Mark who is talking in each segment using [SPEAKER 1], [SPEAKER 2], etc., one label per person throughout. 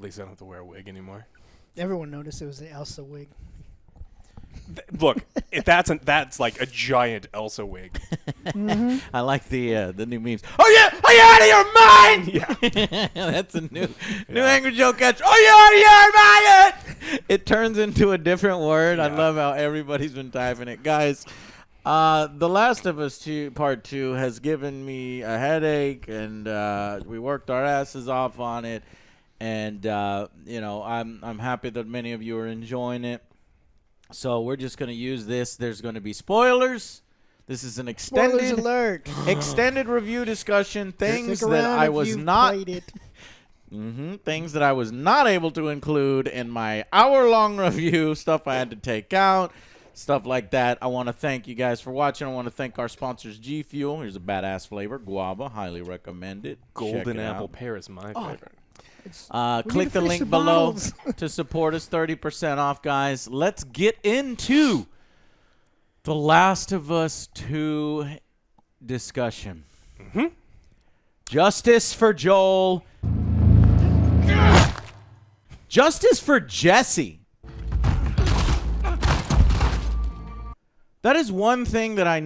[SPEAKER 1] At least I don't have to wear a wig anymore.
[SPEAKER 2] Everyone noticed it was the Elsa wig.
[SPEAKER 1] Look, if that's like a giant Elsa wig.
[SPEAKER 2] Mm-hmm.
[SPEAKER 3] I like the new memes. Are you out of your mind?
[SPEAKER 1] Yeah.
[SPEAKER 3] That's a new angry joke catch. Are you out of your mind? It turns into a different word.
[SPEAKER 1] Yeah.
[SPEAKER 3] I love how everybody's been typing it. Guys, The Last of Us 2 Part 2 has given me a headache, and we worked our asses off on it. And, I'm happy that many of you are enjoying it. So we're just going to use this. There's going to be spoilers. This is an
[SPEAKER 2] Spoilers alert.
[SPEAKER 3] extended review discussion. Things
[SPEAKER 2] Stick
[SPEAKER 3] that
[SPEAKER 2] around
[SPEAKER 3] I
[SPEAKER 2] if
[SPEAKER 3] was
[SPEAKER 2] you've
[SPEAKER 3] not
[SPEAKER 2] played it.
[SPEAKER 3] things that I was not able to include in my hour-long review, stuff I had to take out, stuff like that. I want to thank you guys for watching. I want to thank our sponsors, G Fuel. Here's a badass flavor, guava, highly recommend it.
[SPEAKER 1] Golden apple pear is my favorite.
[SPEAKER 3] Click the link below to support us. 30% off, guys. Let's get into The Last of Us 2 discussion. Justice for Joel. Justice for Jesse. That is one thing that I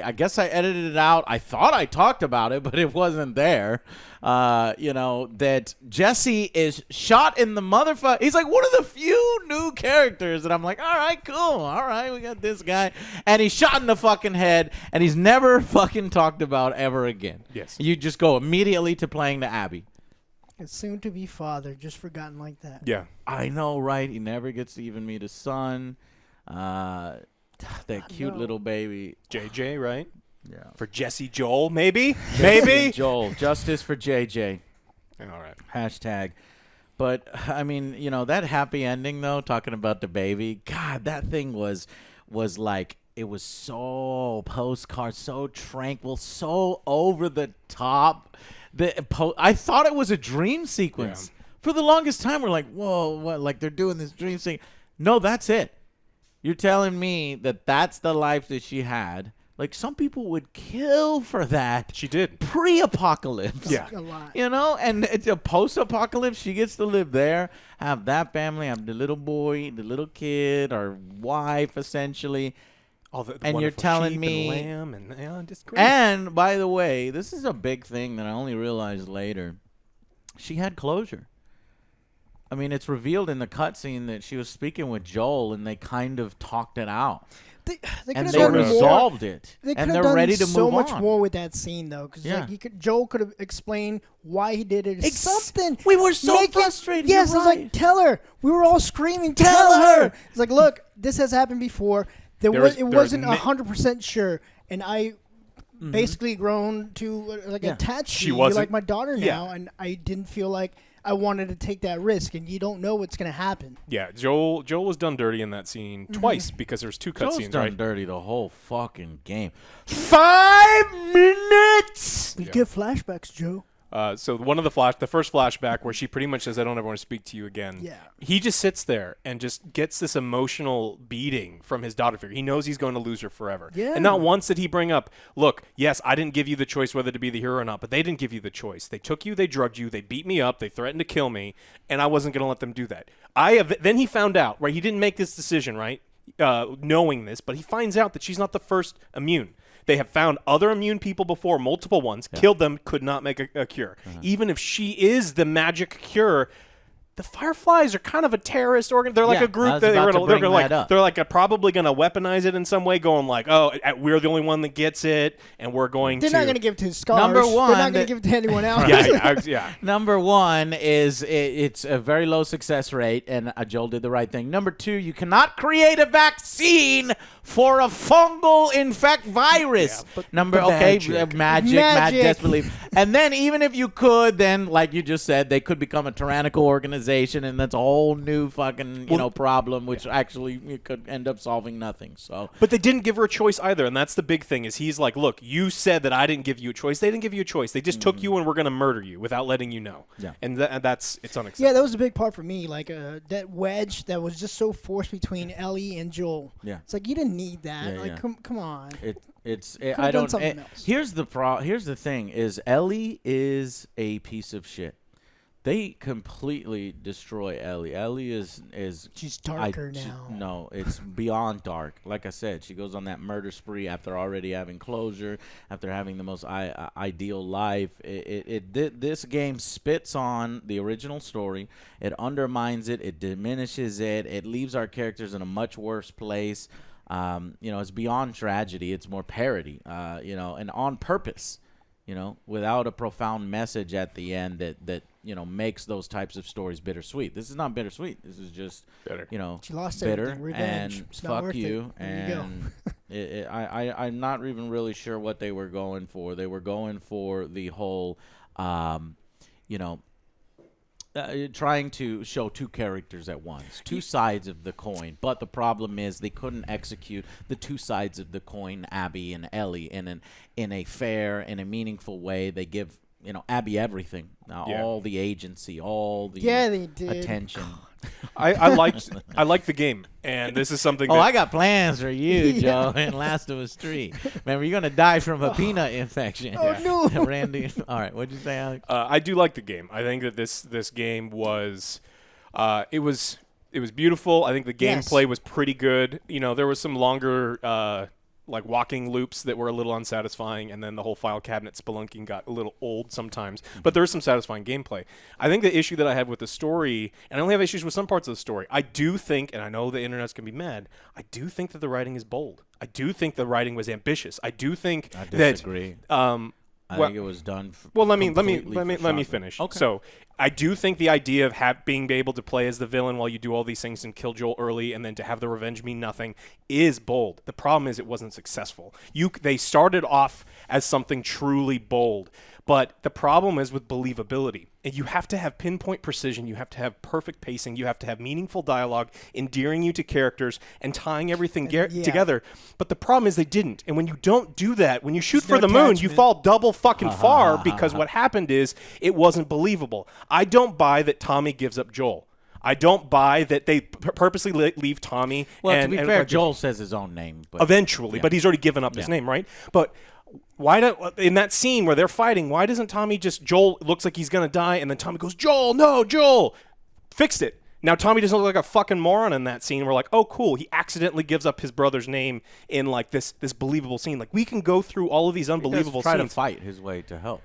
[SPEAKER 3] I guess I edited it out. I thought I talked about it, but it wasn't there. That Jesse is shot in the motherfucker. He's like one of the few new characters that I'm like, all right, cool. All right, we got this guy. And he's shot in the fucking head, and he's never fucking talked about ever again.
[SPEAKER 1] Yes.
[SPEAKER 3] You just go immediately to playing the Abby.
[SPEAKER 2] It's soon to be father, just forgotten like that.
[SPEAKER 1] Yeah.
[SPEAKER 3] I know, right? He never gets to even meet his son. That cute little baby.
[SPEAKER 1] JJ, right?
[SPEAKER 3] Yeah.
[SPEAKER 1] For Jesse Joel, maybe? Maybe?
[SPEAKER 3] Joel. Justice for JJ.
[SPEAKER 1] All right.
[SPEAKER 3] Hashtag. But, I mean, that happy ending, though, talking about the baby, God, that thing was like, it was so postcard, so tranquil, so over the top. I thought it was a dream sequence.
[SPEAKER 1] Yeah.
[SPEAKER 3] For the longest time, we're like, whoa, what? Like, they're doing this dream sequence. No, that's it. You're telling me that that's the life that she had. Like, some people would kill for that.
[SPEAKER 1] She did.
[SPEAKER 3] Pre-apocalypse.
[SPEAKER 1] Yeah.
[SPEAKER 2] A lot.
[SPEAKER 3] And it's a post-apocalypse. She gets to live there, have that family, have the little boy, the little kid, our wife, essentially.
[SPEAKER 1] All the
[SPEAKER 3] And you're telling
[SPEAKER 1] sheep
[SPEAKER 3] me-
[SPEAKER 1] and lamb and just great.
[SPEAKER 3] And, by the way, this is a big thing that I only realized later. She had closure. I mean, it's revealed in the cutscene that she was speaking with Joel, and they kind of talked it out.
[SPEAKER 2] They
[SPEAKER 3] And
[SPEAKER 2] could've
[SPEAKER 3] they
[SPEAKER 2] done more.
[SPEAKER 3] resolved it.
[SPEAKER 2] They
[SPEAKER 3] And
[SPEAKER 2] could
[SPEAKER 3] they're
[SPEAKER 2] have done
[SPEAKER 3] ready to
[SPEAKER 2] so
[SPEAKER 3] move
[SPEAKER 2] much
[SPEAKER 3] on.
[SPEAKER 2] more with that scene, though, because
[SPEAKER 3] Yeah.
[SPEAKER 2] Joel could have explained why he did it. Something.
[SPEAKER 3] We were so
[SPEAKER 2] Make it-
[SPEAKER 3] frustrated.
[SPEAKER 2] Yes,
[SPEAKER 3] You're
[SPEAKER 2] it's like,
[SPEAKER 3] right.
[SPEAKER 2] tell her. We were all screaming,
[SPEAKER 3] Tell
[SPEAKER 2] tell
[SPEAKER 3] her.
[SPEAKER 2] her. It's like, look, this has happened before. It wasn't 100% sure, and I basically grown to
[SPEAKER 3] Yeah.
[SPEAKER 2] attach
[SPEAKER 1] She
[SPEAKER 2] to you
[SPEAKER 1] wasn't-
[SPEAKER 2] like my daughter now,
[SPEAKER 1] Yeah.
[SPEAKER 2] and I didn't feel like I wanted to take that risk, and you don't know what's going to happen.
[SPEAKER 1] Yeah, Joel was done dirty in that scene twice because there's two
[SPEAKER 3] Joel's
[SPEAKER 1] cutscenes,
[SPEAKER 3] done
[SPEAKER 1] right?
[SPEAKER 3] dirty the whole fucking game. 5 minutes.
[SPEAKER 2] You get flashbacks, Joe.
[SPEAKER 1] So one of the first flashback where she pretty much says, "I don't ever want to speak to you again."
[SPEAKER 2] Yeah.
[SPEAKER 1] He just sits there and just gets this emotional beating from his daughter figure. He knows he's going to lose her forever.
[SPEAKER 2] Yeah.
[SPEAKER 1] And not once did he bring up, "Look, yes, I didn't give you the choice whether to be the hero or not, but they didn't give you the choice. They took you, they drugged you, they beat me up, they threatened to kill me, and I wasn't going to let them do that." Then he found out, right? He didn't make this decision, right? Knowing this, but he finds out that she's not the first immune. They have found other immune people before, multiple ones, killed them, could not make a cure. Even if she is the magic cure, the Fireflies are kind of a terrorist organ. They're like
[SPEAKER 3] Yeah,
[SPEAKER 1] a group
[SPEAKER 3] I was
[SPEAKER 1] that
[SPEAKER 3] about to bring that up.
[SPEAKER 1] they're like probably going to weaponize it in some way, going like, "Oh, we're the only one that gets it, and we're going
[SPEAKER 2] They're
[SPEAKER 1] to."
[SPEAKER 2] not going to give it to Scars.
[SPEAKER 3] Number one,
[SPEAKER 2] They're not going to give it to anyone else.
[SPEAKER 1] yeah.
[SPEAKER 3] Number one is it's a very low success rate, and Joel did the right thing. Number two, you cannot create a vaccine for a fungal virus.
[SPEAKER 1] magic.
[SPEAKER 3] Magic, disbelief. And then even if you could, then like you just said, they could become a tyrannical organization, and that's a whole new fucking problem, which actually you could end up solving nothing. So,
[SPEAKER 1] But they didn't give her a choice either, and that's the big thing. Is he's like, "Look, you said that I didn't give you a choice. They didn't give you a choice. They just took you, and we're going to murder you without letting you know."
[SPEAKER 3] Yeah.
[SPEAKER 1] And it's unacceptable.
[SPEAKER 2] Yeah, that was a big part for me. Like that wedge that was just so forced between Ellie and Joel.
[SPEAKER 3] Yeah.
[SPEAKER 2] It's like you didn't need that.
[SPEAKER 3] Yeah,
[SPEAKER 2] like,
[SPEAKER 3] yeah.
[SPEAKER 2] come on.
[SPEAKER 3] I
[SPEAKER 2] done
[SPEAKER 3] don't.
[SPEAKER 2] something else.
[SPEAKER 3] Here's the thing: is Ellie is a piece of shit. They completely destroy Ellie. Ellie is
[SPEAKER 2] She's darker now.
[SPEAKER 3] No, it's beyond dark. Like I said, she goes on that murder spree after already having closure, after having the most ideal life. This game spits on the original story. It undermines it. It diminishes it. It leaves our characters in a much worse place. It's beyond tragedy. It's more parody. And on purpose. Without a profound message at the end that makes those types of stories bittersweet. This is not bittersweet. This is just
[SPEAKER 1] bitter.
[SPEAKER 2] She lost
[SPEAKER 3] bitter
[SPEAKER 2] everything. Revenge.
[SPEAKER 3] and
[SPEAKER 2] It's not
[SPEAKER 3] fuck
[SPEAKER 2] worth
[SPEAKER 3] you.
[SPEAKER 2] it. There
[SPEAKER 3] And I'm not even really sure what they were going for. They were going for the whole, trying to show two characters at once, two sides of the coin. But the problem is they couldn't execute the two sides of the coin, Abby and Ellie, in a fair and a meaningful way. They give Abby everything, all the agency, all the
[SPEAKER 2] they did.
[SPEAKER 3] attention.
[SPEAKER 1] I liked the game, and this is something.
[SPEAKER 3] I got plans for you, Joe, in Last of Us 3. Remember, you're gonna die from a peanut infection.
[SPEAKER 2] Oh no,
[SPEAKER 3] Randy. All right, what'd you say, Alex?
[SPEAKER 1] I do like the game. I think that this game was, it was beautiful. I think the gameplay was pretty good. There was some longer like walking loops that were a little unsatisfying, and then the whole file cabinet spelunking got a little old sometimes. But there was some satisfying gameplay. I think the issue that I have with the story, and I only have issues with some parts of the story, I do think, and I know the internet's going to be mad, I do think that the writing is bold. I do think the writing was ambitious. I do think
[SPEAKER 3] I disagree. I think it was done.
[SPEAKER 1] Let me finish.
[SPEAKER 3] Okay.
[SPEAKER 1] So I do think the idea of being able to play as the villain while you do all these things and kill Joel early, and then to have the revenge mean nothing, is bold. The problem is it wasn't successful. They started off as something truly bold, but the problem is with believability. And you have to have pinpoint precision. You have to have perfect pacing. You have to have meaningful dialogue, endearing you to characters, and tying everything together. But the problem is they didn't. And when you don't do that, when you shoot for the moon, you fall double fucking far, because what happened is it wasn't believable. I don't buy that Tommy gives up Joel. I don't buy that they purposely leave Tommy.
[SPEAKER 3] Well, to be fair, Joel says his own name. But
[SPEAKER 1] eventually, but he's already given up his name, right? But in that scene where they're fighting, why doesn't Tommy Joel looks like he's going to die, and then Tommy goes, Joel, no, Joel, fixed it. Now Tommy doesn't look like a fucking moron in that scene. We're like, oh, cool. He accidentally gives up his brother's name in like this believable scene. Like, we can go through all of these unbelievable
[SPEAKER 3] scenes. Try
[SPEAKER 1] scenes.
[SPEAKER 3] to fight his way to help.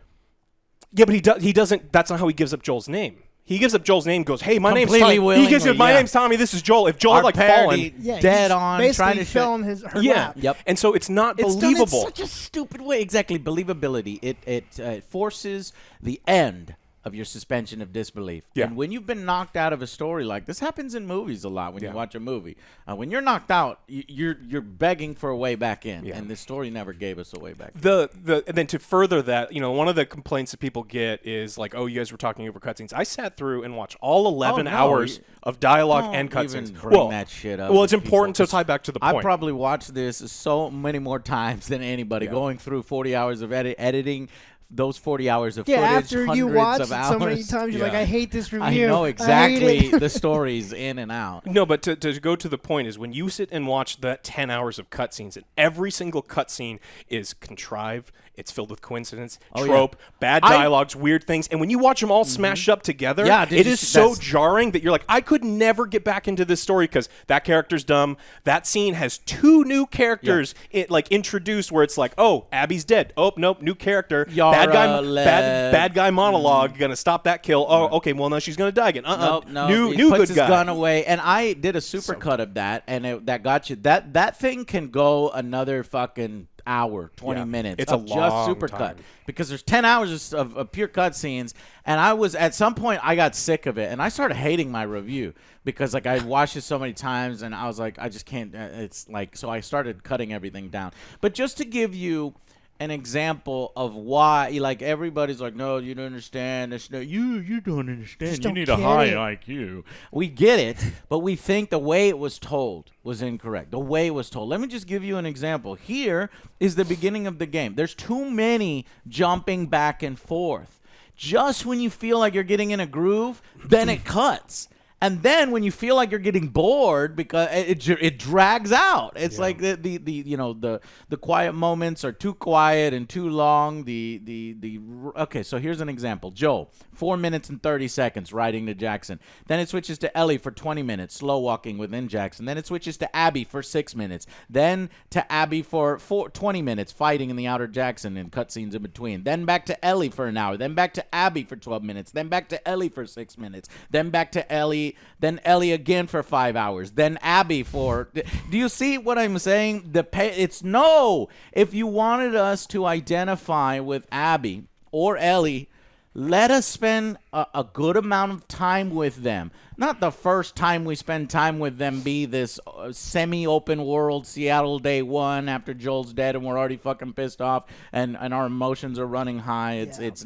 [SPEAKER 1] Yeah, but he doesn't. That's not how he gives up Joel's name. He gives up Joel's name, goes, hey, my name's Tommy. He gives it, my name's Tommy, this is Joel. If Joel had fallen.
[SPEAKER 3] Dead on.
[SPEAKER 2] Basically
[SPEAKER 3] trying to
[SPEAKER 2] filling her lap.
[SPEAKER 3] Yep.
[SPEAKER 1] And so it's not
[SPEAKER 3] It's
[SPEAKER 1] believable.
[SPEAKER 3] done in such a stupid way. Exactly. Believability. It forces the end of your suspension of disbelief.
[SPEAKER 1] Yeah.
[SPEAKER 3] And when you've been knocked out of a story, like this happens in movies a lot when you watch a movie. When you're knocked out, you're begging for a way back in. And this story never gave us a way back in.
[SPEAKER 1] And then to further that, one of the complaints that people get is like, oh, you guys were talking over cutscenes. I sat through and watched all 11 hours of dialogue and cutscenes.
[SPEAKER 3] Bring that shit up.
[SPEAKER 1] Well, it's important to tie back to the point.
[SPEAKER 3] I probably watched this so many more times than anybody, going through 40 hours of editing. Those 40 hours of footage,
[SPEAKER 2] after you watch it
[SPEAKER 3] hours.
[SPEAKER 2] so many times, you're like, I hate this review.
[SPEAKER 3] I know exactly the stories in and out.
[SPEAKER 1] No, but to go to the point is when you sit and watch that 10 hours of cutscenes, and every single cutscene is contrived, it's filled with coincidence, trope, bad dialogues, weird things, and when you watch them all smashed up together, it is so jarring that you're like, I could never get back into this story because that character's dumb. That scene has two new characters introduced where it's like, oh, Abby's dead. Oh, nope, new character. Bad guy monologue. Gonna stop that kill. Oh, okay. Well, now she's gonna die again.
[SPEAKER 3] No.
[SPEAKER 1] New
[SPEAKER 3] he
[SPEAKER 1] good
[SPEAKER 3] puts
[SPEAKER 1] guy.
[SPEAKER 3] his gun away, and I did a supercut of that, and that got you. That thing can go another fucking hour, 20 minutes.
[SPEAKER 1] It's a
[SPEAKER 3] just
[SPEAKER 1] long
[SPEAKER 3] supercut
[SPEAKER 1] time.
[SPEAKER 3] because there's 10 hours of pure cutscenes, and I was at some point I got sick of it, and I started hating my review because like I watched it so many times, and I was like, I just can't. It's like so I started cutting everything down. But just to give you an example of why, like everybody's like, no, you don't understand. No, you don't understand. You need a high IQ. We get it, but we think the way it was told was incorrect. The way it was told. Let me just give you an example. Here is the beginning of the game. There's too many jumping back and forth. Just when you feel like you're getting in a groove, then it cuts. And then when you feel like you're getting bored because it drags out. It's like the quiet moments are too quiet and too long. Okay, so here's an example. Joe, 4 minutes and 30 seconds riding to Jackson. Then it switches to Ellie for 20 minutes, slow walking within Jackson. Then it switches to Abby for 6 minutes. Then to Abby for 20 minutes, fighting in the outer Jackson and cutscenes in between. Then back to Ellie for an hour. Then back to Abby for 12 minutes. Then back to Ellie for 6 minutes. Then back to Ellie. Then Ellie again for 5 hours. Then Abby for. Do you see what I'm saying? If you wanted us to identify with Abby or Ellie, let us spend a good amount of time with them. Not the first time we spend time with them be this semi-open world Seattle day one after Joel's dead and we're already fucking pissed off and our emotions are running high. It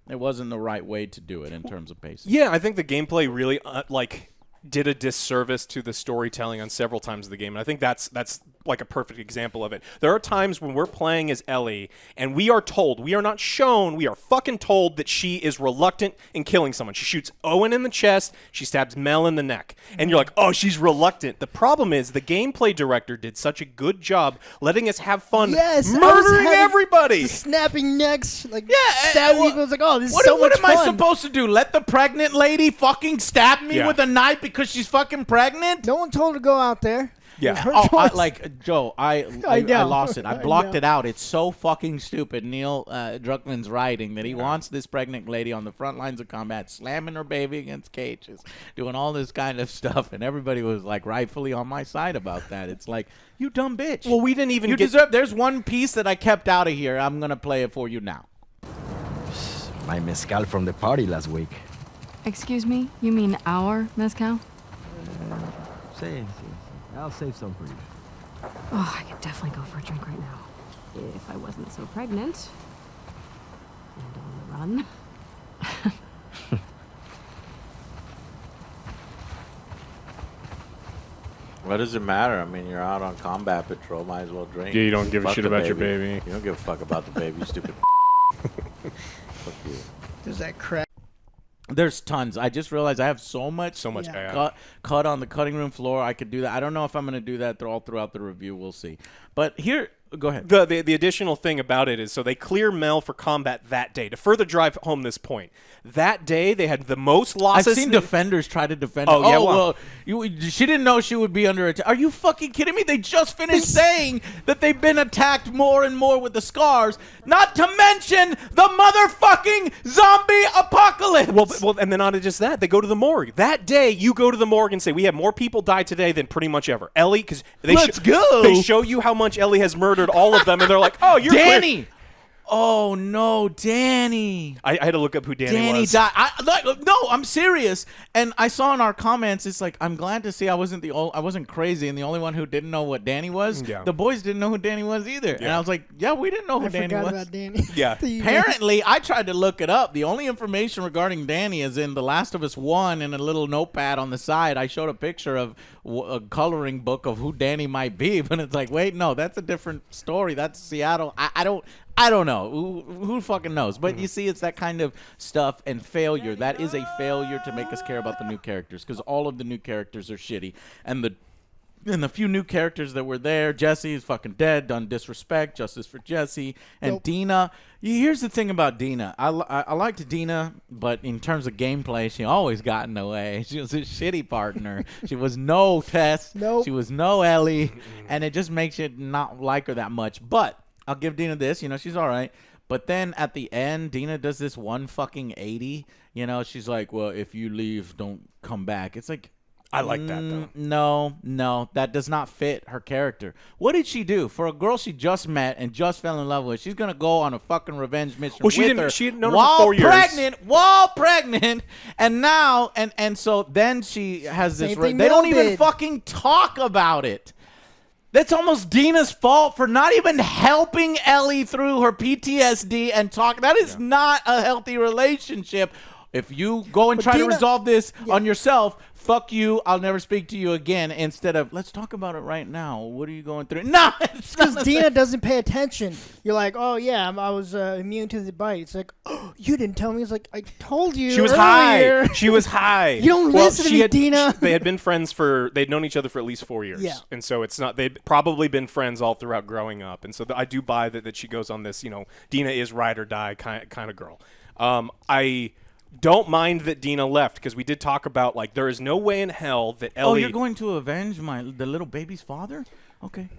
[SPEAKER 3] wasn't the right way to do it in terms of pacing.
[SPEAKER 1] Yeah, I think the gameplay really did a disservice to the storytelling on several times of the game, and I think that's like a perfect example of it. There are times when we're playing as Ellie, and we are told, we are not shown, we are fucking told that she is reluctant in killing someone. She shoots Owen in the chest, she stabs Mel in the neck, and you're like, oh, she's reluctant. The problem is the gameplay director did such a good job letting us have fun murdering everybody.
[SPEAKER 2] Snapping necks, stabbing people. It's like, oh, this is so much fun.
[SPEAKER 3] What am I supposed to do? Let the pregnant lady fucking stab me with a knife because she's fucking pregnant?
[SPEAKER 2] No one told her to go out there.
[SPEAKER 1] Yeah.
[SPEAKER 3] Joe, I lost it. I blocked it out. It's so fucking stupid. Neil Druckmann's writing that he wants this pregnant lady on the front lines of combat, slamming her baby against cages, doing all this kind of stuff, and everybody was like rightfully on my side about that. It's like, you dumb bitch.
[SPEAKER 1] Well, we didn't even
[SPEAKER 3] There's one piece that I kept out of here. I'm going to play it for you now.
[SPEAKER 4] My mezcal from the party last week.
[SPEAKER 5] Excuse me? You mean our mezcal?
[SPEAKER 4] See. I'll save some for you.
[SPEAKER 5] Oh, I could definitely go for a drink right now. If I wasn't so pregnant. And on the run.
[SPEAKER 3] What does it matter? I mean, you're out on combat patrol. Might as well drink.
[SPEAKER 1] Yeah, you don't give a shit about your baby.
[SPEAKER 3] You don't give a fuck about the baby, stupid. Fuck you.
[SPEAKER 2] There's that crap.
[SPEAKER 3] There's tons. I just realized I have so much cut on the cutting room floor. I could do that. I don't know if I'm going to do that all throughout the review. We'll see. But here, go ahead.
[SPEAKER 1] The additional thing about it is, so they clear Mel for combat that day to further drive home this point. That day, they had the most losses.
[SPEAKER 3] I've seen defenders try to defend her.
[SPEAKER 1] Oh, yeah,
[SPEAKER 3] well, she didn't know she would be under attack. Are you fucking kidding me? They just finished saying that they've been attacked more and more with the scars, not to mention the motherfucking zombie apocalypse.
[SPEAKER 1] Well, and then not just that, they go to the morgue. That day, you go to the morgue and say, we have more people die today than pretty much ever. Ellie, because
[SPEAKER 3] Let's go.
[SPEAKER 1] They show you how much Ellie has murdered all of them, and they're like, oh, you're
[SPEAKER 3] Danny.
[SPEAKER 1] clear.
[SPEAKER 3] Oh no, Danny!
[SPEAKER 1] I had to look up who Danny was.
[SPEAKER 3] Died. No, I'm serious. And I saw in our comments, it's like, I'm glad to see I wasn't crazy and the only one who didn't know what Danny was. Yeah. The boys didn't know who Danny was either. Yeah. And I was like, yeah, we didn't know who Danny was.
[SPEAKER 2] I forgot about Danny.
[SPEAKER 1] Yeah.
[SPEAKER 3] Apparently, I tried to look it up. The only information regarding Danny is in The Last of Us 1 in a little notepad on the side. I showed a picture of a coloring book of who Danny might be, but it's like, wait, no, that's a different story. That's Seattle. I don't know. Who fucking knows? But you see, it's that kind of stuff and failure. That is a failure to make us care about the new characters, because all of the new characters are shitty. And the few new characters that were there, Jesse is fucking dead, done disrespect, justice for Jesse. And Dina, here's the thing about Dina. I liked Dina, but in terms of gameplay, she always got in the way. She was a shitty partner. She was no Tess.
[SPEAKER 2] Nope.
[SPEAKER 3] She was no Ellie. And it just makes you not like her that much. But I'll give Dina this, she's all right. But then at the end, Dina does this 180. She's like, well, if you leave, don't come back. It's like,
[SPEAKER 1] I like that, though.
[SPEAKER 3] No, that does not fit her character. What did she do? For a girl she just met and just fell in love with, she's going to go on a fucking revenge mission
[SPEAKER 1] she
[SPEAKER 3] with her.
[SPEAKER 1] She had known her for 4 years.
[SPEAKER 3] While pregnant, and now, and so then she has this, they don't even fucking talk about it. That's almost Dina's fault for not even helping Ellie through her PTSD and talk. That is not a healthy relationship. If you go and
[SPEAKER 2] But
[SPEAKER 3] try to
[SPEAKER 2] Dina-
[SPEAKER 3] resolve this on yourself, fuck you. I'll never speak to you again. Instead of, let's talk about it right now. What are you going through? No,
[SPEAKER 2] Because Dina doesn't pay attention. You're like, oh yeah, I was immune to the bite. It's like, oh, you didn't tell me. It's like, I told you.
[SPEAKER 1] She was
[SPEAKER 2] earlier.
[SPEAKER 1] high. She was high.
[SPEAKER 2] You don't listen to me, Dina.
[SPEAKER 1] They had been friends they'd known each other for at least 4 years.
[SPEAKER 2] Yeah.
[SPEAKER 1] And so they'd probably been friends all throughout growing up. And so I do buy that she goes on this, Dina is ride or die kind of girl. I don't mind that Dina left because we did talk about, like, there is no way in hell that Ellie...
[SPEAKER 3] Oh, you're going to avenge the little baby's father? Okay.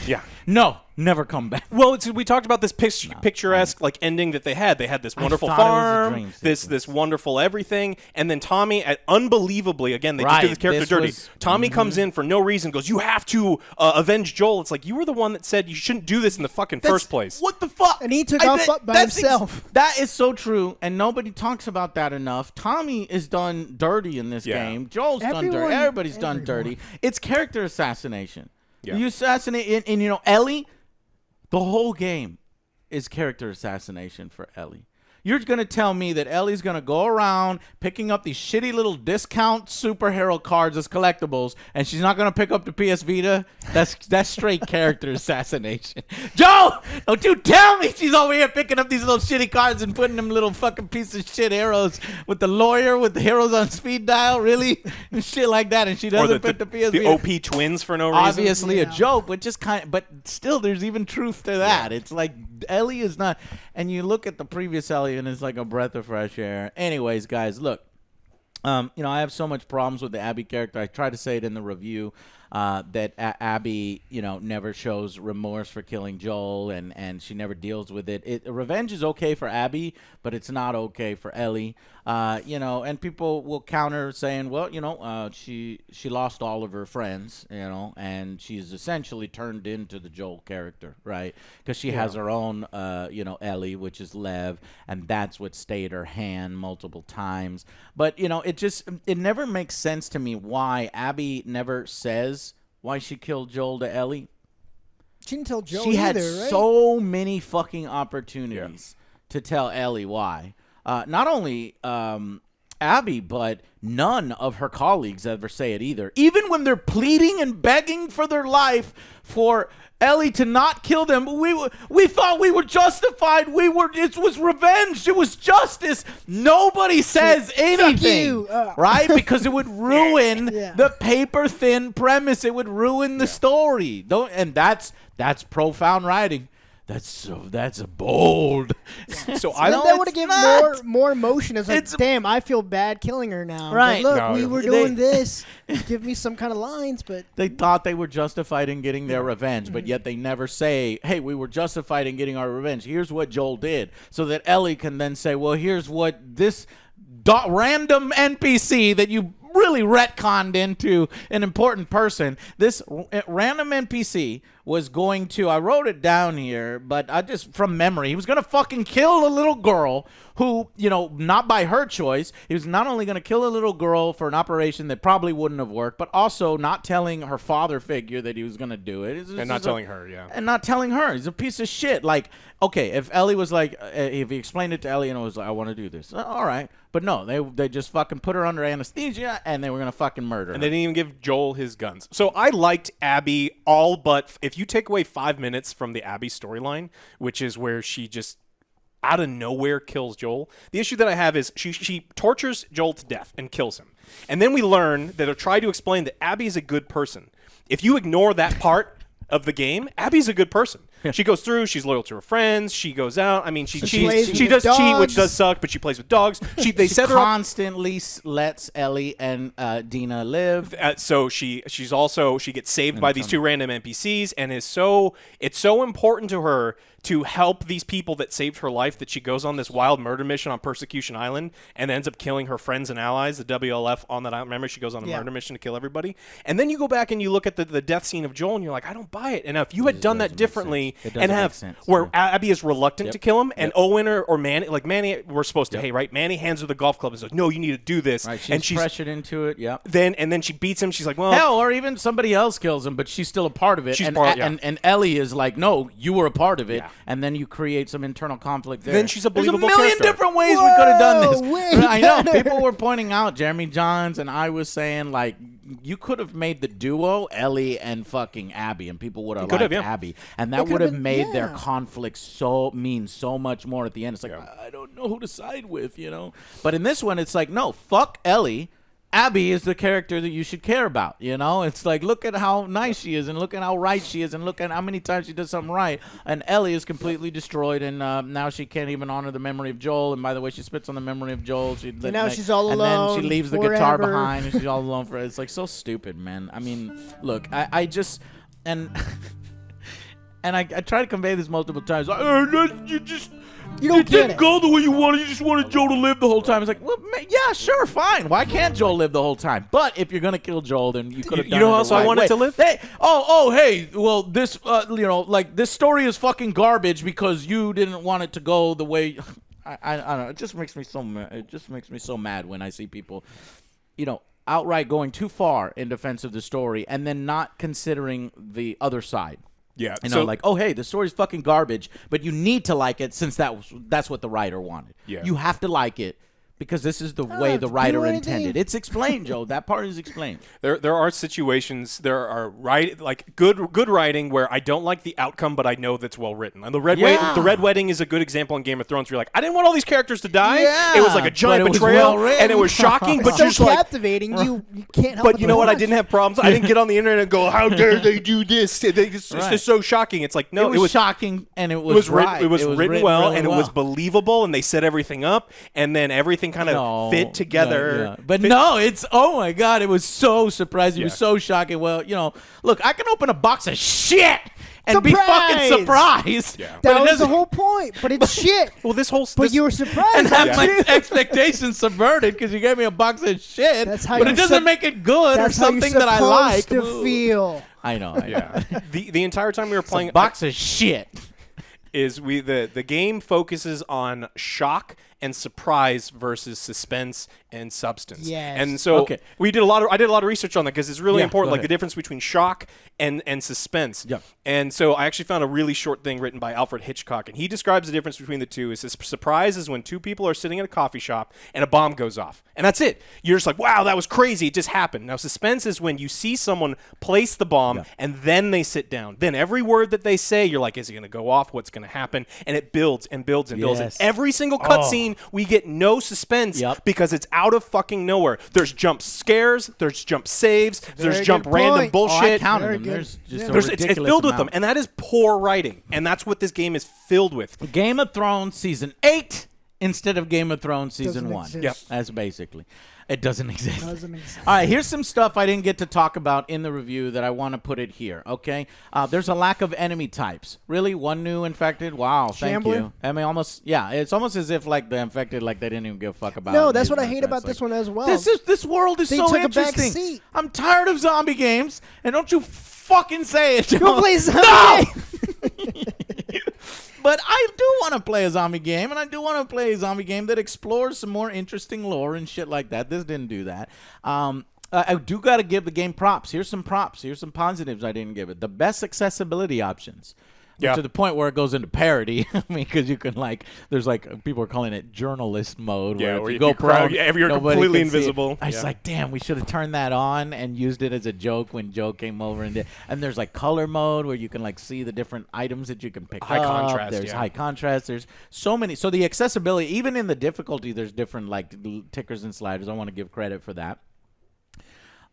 [SPEAKER 1] Yeah.
[SPEAKER 3] No, never come back.
[SPEAKER 1] Well, we talked about this picturesque like ending that they had. They had this wonderful
[SPEAKER 3] thought it was a
[SPEAKER 1] farm,
[SPEAKER 3] dream
[SPEAKER 1] this wonderful everything, and then Tommy, unbelievably, again, they just do this character dirty. Tommy comes in for no reason, goes, "You have to avenge Joel." It's like, you were the one that said you shouldn't do this in the fucking first place.
[SPEAKER 3] What the fuck?
[SPEAKER 2] And he took off by himself.
[SPEAKER 3] That is so true, and nobody talks about that enough. Tommy is done dirty in this game. Joel's done dirty. Everybody's done dirty. It's character assassination.
[SPEAKER 1] Yeah.
[SPEAKER 3] You assassinate, and Ellie, the whole game is character assassination for Ellie. You're going to tell me that Ellie's going to go around picking up these shitty little discount superhero cards as collectibles, and she's not going to pick up the PS Vita? That's straight character assassination. Joe, don't you tell me she's over here picking up these little shitty cards and putting them little fucking piece of shit heroes with the lawyer, with the heroes on speed dial, really? And shit like that, and she doesn't pick the PS
[SPEAKER 1] the
[SPEAKER 3] Vita.
[SPEAKER 1] OP twins for no reason.
[SPEAKER 3] Obviously a joke, but but still, there's even truth to that. It's like Ellie is not, and you look at the previous Ellie, and it's like a breath of fresh air. Anyways, guys, look, I have so much problems with the Abby character. I try to say it in the review that Abby, never shows remorse for killing Joel, and she never deals with it. Revenge is okay for Abby, but it's not okay for Ellie. And people will counter saying, well, she lost all of her friends, and she's essentially turned into the Joel character, right? Because she has her own, Ellie, which is Lev, and that's what stayed her hand multiple times. But, it never makes sense to me why Abby never says why she killed Joel to Ellie.
[SPEAKER 2] She didn't tell Joel
[SPEAKER 3] She had
[SPEAKER 2] either, right?
[SPEAKER 3] so many fucking opportunities to tell Ellie why. Not only Abby, but none of her colleagues ever say it either. Even when they're pleading and begging for their life for Ellie to not kill them, we thought we were justified. It was revenge. It was justice. Nobody says anything, right? Because it would ruin the paper thin premise. It would ruin the story. And that's profound writing. That's a bold.
[SPEAKER 1] So I
[SPEAKER 2] that would have given more emotion. It's like, damn, I feel bad killing her now.
[SPEAKER 3] Right.
[SPEAKER 2] But look, we were doing this. Give me some kind of lines, but
[SPEAKER 3] they thought they were justified in getting their revenge, but yet they never say, hey, we were justified in getting our revenge. Here's what Joel did. So that Ellie can then say, well, here's what this random NPC that you really retconned into an important person. This random NPC was going to, I wrote it down here, but I just from memory, he was going to fucking kill a little girl who, not by her choice. He was not only going to kill a little girl for an operation that probably wouldn't have worked, but also not telling her father figure that he was going to do it.
[SPEAKER 1] And not telling her, yeah.
[SPEAKER 3] And not telling her. He's a piece of shit. Like, okay, if Ellie was like, if he explained it to Ellie and it was like, I want to do this. All right. But no, they just fucking put her under anesthesia and they were going to fucking murder her.
[SPEAKER 1] And they didn't even give Joel his guns. So I liked Abby all but, if you take away 5 minutes from the Abby storyline, which is where she just out of nowhere kills Joel. The issue that I have is she tortures Joel to death and kills him. And then we learn that they'll try to explain that Abby is a good person. If you ignore that part of the game, Abby's a good person. She goes through. She's loyal to her friends. She goes out. I mean, she cheats. She does cheat, which does suck, but she plays with dogs. They set her up.
[SPEAKER 3] Constantly lets Ellie and Dina live.
[SPEAKER 1] So she gets saved by these two random NPCs, and it's so important to her to help these people that saved her life that she goes on this wild murder mission on Persecution Island and ends up killing her friends and allies, the WLF on that island. Remember, she goes on a murder mission to kill everybody. And then you go back and you look at the death scene of Joel, and you're like, I don't buy it. And now if you had done that differently, Manny
[SPEAKER 3] It
[SPEAKER 1] and
[SPEAKER 3] doesn't
[SPEAKER 1] have
[SPEAKER 3] make sense.
[SPEAKER 1] where
[SPEAKER 3] Yeah.
[SPEAKER 1] Abby is reluctant to kill him, and Owen or Manny, like Manny, we're supposed to, hey, right? Manny hands her the golf club and says, no, you need to do this.
[SPEAKER 3] Right,
[SPEAKER 1] and
[SPEAKER 3] she's pressured into it. Yeah.
[SPEAKER 1] Then she beats him. She's like, well,
[SPEAKER 3] Hell, or even somebody else kills him, but she's still a part of it.
[SPEAKER 1] She's
[SPEAKER 3] and,
[SPEAKER 1] part- yeah.
[SPEAKER 3] and Ellie is like, no, you were a part of it,
[SPEAKER 1] Yeah.
[SPEAKER 3] and then you create some internal conflict there.
[SPEAKER 1] Then she's a believable
[SPEAKER 3] There's a million
[SPEAKER 1] character.
[SPEAKER 3] different ways we could have done this.
[SPEAKER 2] Whoa, way
[SPEAKER 3] I know
[SPEAKER 2] better.
[SPEAKER 3] people were pointing out Jeremy Johns, and I was saying like, you could have made the duo Ellie and fucking Abby, and people would have
[SPEAKER 1] could
[SPEAKER 3] liked
[SPEAKER 1] have, yeah.
[SPEAKER 3] Abby, and
[SPEAKER 2] It
[SPEAKER 3] that
[SPEAKER 2] could
[SPEAKER 3] would
[SPEAKER 2] have
[SPEAKER 3] have
[SPEAKER 2] been-
[SPEAKER 3] made their
[SPEAKER 2] yeah.
[SPEAKER 3] conflict so much more at the end. It's like I don't know who to side with, you know. But in this one, it's like no, fuck Ellie. Abby is the character that you should care about, you know? It's like, look at how nice she is, and look at how right she is, and look at how many times she does something right. And Ellie is completely destroyed, and now she can't even honor the memory of Joel. And by the way, she spits on the memory of Joel.
[SPEAKER 2] And now she's all
[SPEAKER 3] and then
[SPEAKER 2] alone
[SPEAKER 3] she leaves the guitar
[SPEAKER 2] forever.
[SPEAKER 3] behind, and she's all alone for it. It's like so stupid, man. I mean, look, I just, and I try to convey this multiple times. Like,
[SPEAKER 2] You don't get
[SPEAKER 3] didn't
[SPEAKER 2] it.
[SPEAKER 3] go the way you wanted. You just wanted Joel to live the whole time. It's like, well, yeah, sure, fine. Why can't Joel live the whole time? But if you're gonna kill Joel, then you could have
[SPEAKER 1] You
[SPEAKER 3] done
[SPEAKER 1] know
[SPEAKER 3] it
[SPEAKER 1] how
[SPEAKER 3] the
[SPEAKER 1] else I
[SPEAKER 3] right
[SPEAKER 1] wanted
[SPEAKER 3] way.
[SPEAKER 1] to live?
[SPEAKER 3] Hey, hey. Well, this, like this story is fucking garbage because you didn't want it to go the way. I don't know. It just makes me so mad. It just makes me so mad when I see people, outright going too far in defense of the story and then not considering the other side.
[SPEAKER 1] yeah.
[SPEAKER 3] Like, oh, hey, the story's fucking garbage, but you need to like it since that's what the writer wanted.
[SPEAKER 1] Yeah.
[SPEAKER 3] You have to like it because this is the way
[SPEAKER 2] have
[SPEAKER 3] the
[SPEAKER 2] to
[SPEAKER 3] writer
[SPEAKER 2] do anything.
[SPEAKER 3] intended. It's explained, Joe. That part is explained.
[SPEAKER 1] There are situations, there are good writing where I don't like the outcome, but I know that's well written. And the Red Wedding is a good example in Game of Thrones. Where you're like, I didn't want all these characters to die.
[SPEAKER 3] Yeah,
[SPEAKER 1] it was like a giant
[SPEAKER 3] but it was
[SPEAKER 1] betrayal,
[SPEAKER 3] well-written.
[SPEAKER 1] and it was shocking. But
[SPEAKER 2] It's
[SPEAKER 1] you're
[SPEAKER 2] so
[SPEAKER 1] just like,
[SPEAKER 2] captivating. You can't help.
[SPEAKER 1] but you know what? I didn't have problems. I didn't get on the internet and go, how dare they do this? It's
[SPEAKER 3] Right.
[SPEAKER 1] just so shocking. It's like no,
[SPEAKER 3] it was shocking and it was,
[SPEAKER 1] It was written.
[SPEAKER 3] right.
[SPEAKER 1] It was written well,
[SPEAKER 3] really
[SPEAKER 1] and it was
[SPEAKER 3] well.
[SPEAKER 1] believable, and they set everything up, and then everything kind of fit together.
[SPEAKER 3] Yeah. But no, it's oh my god, it was so surprising. It was
[SPEAKER 1] Yeah.
[SPEAKER 3] so shocking. Well, look, I can open a box of shit and be fucking
[SPEAKER 2] Surprise!
[SPEAKER 3] surprised.
[SPEAKER 1] Yeah.
[SPEAKER 3] But
[SPEAKER 2] That
[SPEAKER 3] it
[SPEAKER 2] was the
[SPEAKER 3] doesn't-
[SPEAKER 2] whole point. But it's shit.
[SPEAKER 1] Well, this whole
[SPEAKER 2] But you were surprised.
[SPEAKER 3] and have
[SPEAKER 2] at
[SPEAKER 3] my
[SPEAKER 2] it.
[SPEAKER 3] expectations subverted because you gave me a box of shit.
[SPEAKER 2] That's how
[SPEAKER 3] but
[SPEAKER 2] you're
[SPEAKER 3] it doesn't
[SPEAKER 2] sup-
[SPEAKER 3] make it good or
[SPEAKER 2] That's how you're
[SPEAKER 3] something that I like.
[SPEAKER 2] supposed to feel.
[SPEAKER 3] I know.
[SPEAKER 1] Yeah. the entire time we were
[SPEAKER 3] It's
[SPEAKER 1] playing
[SPEAKER 3] a box of shit.
[SPEAKER 1] is the game focuses on shock and surprise versus suspense and substance.
[SPEAKER 2] Yes.
[SPEAKER 1] And so
[SPEAKER 3] Okay.
[SPEAKER 1] I did a lot of research on that because it's really
[SPEAKER 3] Yeah,
[SPEAKER 1] important,
[SPEAKER 3] go
[SPEAKER 1] like
[SPEAKER 3] ahead.
[SPEAKER 1] the difference between shock and suspense.
[SPEAKER 3] Yep.
[SPEAKER 1] And so I actually found a really short thing written by Alfred Hitchcock, and he describes the difference between the two. It says surprise is when two people are sitting in a coffee shop and a bomb goes off. And that's it. You're just like, wow, that was crazy. It just happened. Now, suspense is when you see someone place the bomb and then they sit down. Then every word that they say, you're like, is it going to go off? What's going to happen? And it builds and builds and builds. And
[SPEAKER 3] Yes.
[SPEAKER 1] every single cutscene, we get no suspense
[SPEAKER 3] Yep.
[SPEAKER 1] because it's out of fucking nowhere. There's jump scares. There's jump saves. There's
[SPEAKER 2] Very
[SPEAKER 1] jump
[SPEAKER 2] good
[SPEAKER 1] random
[SPEAKER 2] point.
[SPEAKER 3] Oh, I
[SPEAKER 1] bullshit.
[SPEAKER 3] counted
[SPEAKER 2] Very
[SPEAKER 3] them.
[SPEAKER 2] good.
[SPEAKER 3] There's just
[SPEAKER 2] Yeah.
[SPEAKER 3] a
[SPEAKER 1] It's
[SPEAKER 3] ridiculous
[SPEAKER 1] filled with them,
[SPEAKER 3] amount.
[SPEAKER 1] and that is poor writing, and that's what this game is filled with.
[SPEAKER 3] Game of Thrones season 8 instead of Game of Thrones season
[SPEAKER 2] Doesn't
[SPEAKER 3] 1.
[SPEAKER 2] exist.
[SPEAKER 1] Yep.
[SPEAKER 3] That's basically. It doesn't exist.
[SPEAKER 2] Doesn't exist.
[SPEAKER 3] All right, here's some stuff I didn't get to talk about in the review that I want to put it here, okay? There's a lack of enemy types. Really? One new infected? Wow, thank
[SPEAKER 2] Shambler?
[SPEAKER 3] you. I mean, it's almost as if, like, the infected, like, they didn't even give a fuck about
[SPEAKER 2] No,
[SPEAKER 3] it.
[SPEAKER 2] that's what I
[SPEAKER 3] It's
[SPEAKER 2] hate
[SPEAKER 3] like,
[SPEAKER 2] about this one as well.
[SPEAKER 3] This world is
[SPEAKER 2] They
[SPEAKER 3] so
[SPEAKER 2] took a back
[SPEAKER 3] interesting.
[SPEAKER 2] seat.
[SPEAKER 3] I'm tired of zombie games, and don't you fucking say it.
[SPEAKER 2] Go play zombie
[SPEAKER 3] No!
[SPEAKER 2] game.
[SPEAKER 3] But I do want to play a zombie game, and I do want to play a zombie game that explores some more interesting lore and shit like that. This didn't do that. I do got to give the game props. Here's some props. Here's some positives I didn't give it. The best accessibility options.
[SPEAKER 1] Yeah.
[SPEAKER 3] To the point where it goes into parody. I mean, because you can, like, there's, like, people are calling it journalist mode.
[SPEAKER 1] Yeah,
[SPEAKER 3] where
[SPEAKER 1] where
[SPEAKER 3] if you
[SPEAKER 1] if
[SPEAKER 3] go
[SPEAKER 1] you crowd-
[SPEAKER 3] prone,
[SPEAKER 1] yeah, if you're
[SPEAKER 3] nobody
[SPEAKER 1] completely
[SPEAKER 3] can see it.
[SPEAKER 1] invisible.
[SPEAKER 3] I was
[SPEAKER 1] Yeah.
[SPEAKER 3] like, damn, we should have turned that on and used it as a joke when Joe came over and did. And there's, like, color mode where you can, like, see the different items that you can pick
[SPEAKER 1] High
[SPEAKER 3] up.
[SPEAKER 1] contrast,
[SPEAKER 3] There's
[SPEAKER 1] yeah.
[SPEAKER 3] high contrast. There's so many. So the accessibility, even in the difficulty, there's different, like, tickers and sliders. I want to give credit for that.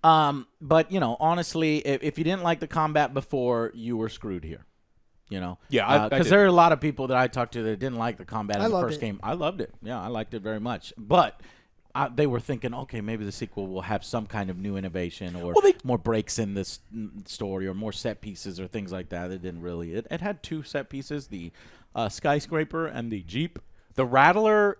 [SPEAKER 3] But, honestly, if you didn't like the combat before, you were screwed here.
[SPEAKER 1] Yeah, I
[SPEAKER 3] because
[SPEAKER 1] did.
[SPEAKER 3] there are a lot of people that I talked to that didn't like the combat
[SPEAKER 2] I
[SPEAKER 3] in the
[SPEAKER 2] loved
[SPEAKER 3] first
[SPEAKER 2] it.
[SPEAKER 3] game. I loved it. Yeah, I liked it very much. But they were thinking, okay, maybe the sequel will have some kind of new innovation or more breaks in this story or more set pieces or things like that. It didn't really. It had two set pieces: the skyscraper and the Jeep.
[SPEAKER 1] The Rattler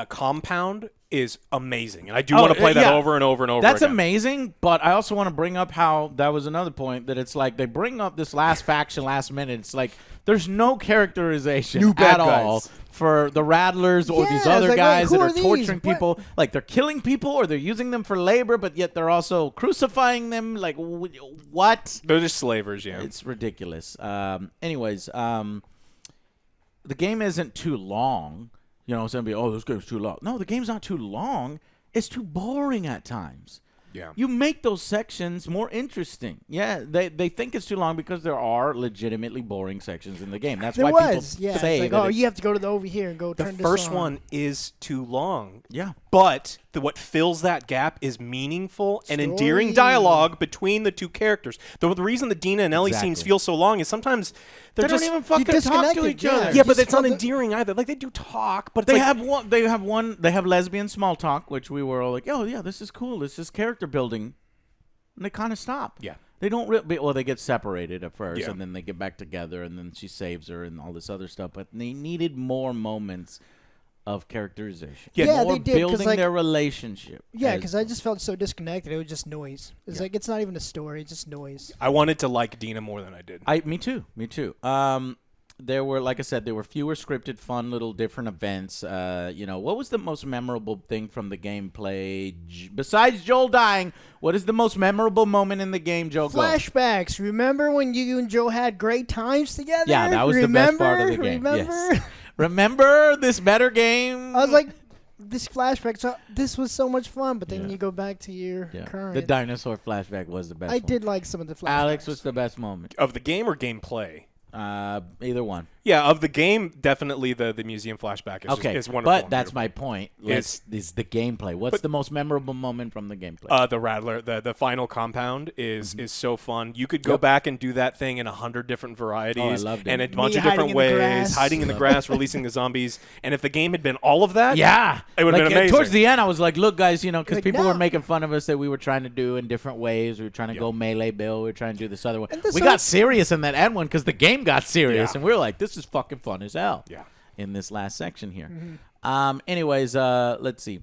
[SPEAKER 1] compound is amazing, and I do want to play that over and over and over.
[SPEAKER 3] That's
[SPEAKER 1] again.
[SPEAKER 3] amazing, but I also want to bring up how that was another point that it's like they bring up this last faction last minute. It's like there's no characterization
[SPEAKER 1] New bad
[SPEAKER 3] at all
[SPEAKER 1] guys.
[SPEAKER 3] for the Rattlers or these other
[SPEAKER 2] like,
[SPEAKER 3] guys
[SPEAKER 2] wait,
[SPEAKER 3] that
[SPEAKER 2] who
[SPEAKER 3] are
[SPEAKER 2] are these?
[SPEAKER 3] torturing
[SPEAKER 2] What?
[SPEAKER 3] people. Like they're killing people or they're using them for labor, but yet they're also crucifying them. Like what?
[SPEAKER 1] They're just slavers, yeah.
[SPEAKER 3] It's ridiculous. Anyways, the game isn't too long. You know, somebody, this game's too long. No, the game's not too long. It's too boring at times.
[SPEAKER 1] Yeah.
[SPEAKER 3] You make those sections more interesting. Yeah, they think it's too long because there are legitimately boring sections in the game. That's
[SPEAKER 2] There
[SPEAKER 3] why
[SPEAKER 2] was,
[SPEAKER 3] people
[SPEAKER 2] yeah.
[SPEAKER 3] say
[SPEAKER 2] It's
[SPEAKER 3] that
[SPEAKER 2] like, you have to go to the over here and go
[SPEAKER 1] The
[SPEAKER 2] turn this
[SPEAKER 1] first
[SPEAKER 2] on.
[SPEAKER 1] one is too long.
[SPEAKER 3] Yeah.
[SPEAKER 1] But what fills that gap is meaningful and endearing
[SPEAKER 2] Story.
[SPEAKER 1] dialogue between the two characters. The reason the Dina and Ellie scenes
[SPEAKER 3] Exactly.
[SPEAKER 1] feel so long is sometimes
[SPEAKER 3] They
[SPEAKER 1] they're
[SPEAKER 3] don't
[SPEAKER 1] just
[SPEAKER 3] even fucking talk to
[SPEAKER 2] disconnected,
[SPEAKER 3] each
[SPEAKER 2] yeah.
[SPEAKER 3] other.
[SPEAKER 1] yeah, but
[SPEAKER 2] just
[SPEAKER 1] it's not
[SPEAKER 2] from the-
[SPEAKER 1] endearing either. Like they do talk, but it's
[SPEAKER 3] They
[SPEAKER 1] like,
[SPEAKER 3] have lesbian small talk, which we were all like, oh yeah, this is cool. This is character building. And they kind of stop.
[SPEAKER 1] Yeah.
[SPEAKER 3] They don't really, well, they get separated at first,
[SPEAKER 1] Yeah.
[SPEAKER 3] and then they get back together, and then she saves her and all this other stuff. But they needed more moments of characterization.
[SPEAKER 2] Yeah,
[SPEAKER 3] more
[SPEAKER 2] they did, 'cause,
[SPEAKER 3] building
[SPEAKER 2] like-
[SPEAKER 3] their relationship.
[SPEAKER 2] Yeah,
[SPEAKER 3] as-
[SPEAKER 2] because I just felt so disconnected. It was just noise. It's like it's not even a story. It's just noise.
[SPEAKER 1] I wanted to like Dina more than I did.
[SPEAKER 3] Me too. There were, like I said, there were fewer scripted, fun little different events. What was the most memorable thing from the gameplay besides Joel dying? What is the most memorable moment in the game, Joe? Go.
[SPEAKER 2] Flashbacks. Remember when you and Joe had great times together?
[SPEAKER 3] Yeah, that was the best part of the game.
[SPEAKER 2] Remember?
[SPEAKER 3] Yes. Remember this better game?
[SPEAKER 2] I was like, this flashback. So this was so much fun, but then you go back to your current.
[SPEAKER 3] The dinosaur flashback was the best.
[SPEAKER 2] I
[SPEAKER 3] one.
[SPEAKER 2] did like some of the flashbacks.
[SPEAKER 3] Alex was the best moment.
[SPEAKER 1] Of the game or gameplay?
[SPEAKER 3] Either one.
[SPEAKER 1] Yeah, of the game, definitely the museum flashback is,
[SPEAKER 3] Okay,
[SPEAKER 1] is wonderful.
[SPEAKER 3] but
[SPEAKER 1] and
[SPEAKER 3] that's
[SPEAKER 1] beautiful.
[SPEAKER 3] my point. Is the gameplay? What's the most memorable moment from the gameplay?
[SPEAKER 1] The Rattler, the final compound is so fun. You could go back and do that thing in 100 different varieties
[SPEAKER 3] loved it.
[SPEAKER 1] and a
[SPEAKER 2] Me
[SPEAKER 1] bunch of
[SPEAKER 2] hiding
[SPEAKER 1] different
[SPEAKER 2] in the
[SPEAKER 1] ways,
[SPEAKER 2] grass.
[SPEAKER 1] hiding in the grass, releasing the zombies. And if the game had been all of that,
[SPEAKER 3] Yeah,
[SPEAKER 1] it would have been amazing.
[SPEAKER 3] Towards the end, I was like, "Look, guys, because
[SPEAKER 2] Like,
[SPEAKER 3] people
[SPEAKER 2] no.
[SPEAKER 3] were making fun of us that we were trying to do in different ways. We were trying to go melee Bill. We were trying to do this other one.
[SPEAKER 2] And this
[SPEAKER 3] We
[SPEAKER 2] other-
[SPEAKER 3] got serious in that end one because the game got serious,
[SPEAKER 1] Yeah.
[SPEAKER 3] and we were like, "This is fucking fun as hell."
[SPEAKER 1] Yeah.
[SPEAKER 3] In this last section here.
[SPEAKER 2] Mm-hmm.
[SPEAKER 3] Anyways, let's see.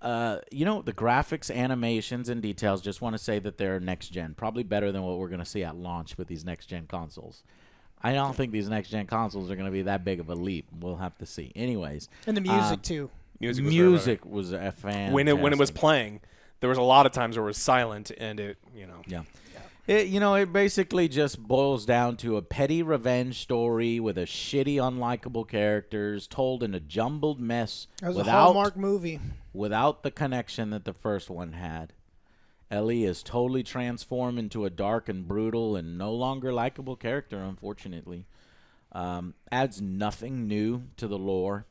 [SPEAKER 3] The graphics, animations, and details. Just want to say that they're next gen, probably better than what we're gonna see at launch with these next gen consoles. I don't think these next gen consoles are gonna be that big of a leap. We'll have to see. Anyways,
[SPEAKER 2] And the music too.
[SPEAKER 1] Music was very
[SPEAKER 3] music was a fan.
[SPEAKER 1] when it was playing, there was a lot of times where it was silent, and it.
[SPEAKER 3] Yeah. It basically just boils down to a petty revenge story with a shitty, unlikable characters told in a jumbled mess
[SPEAKER 2] That was a Hallmark movie.
[SPEAKER 3] without the connection that the first one had. Ellie is totally transformed into a dark and brutal and no longer likable character, unfortunately. Adds nothing new to the lore.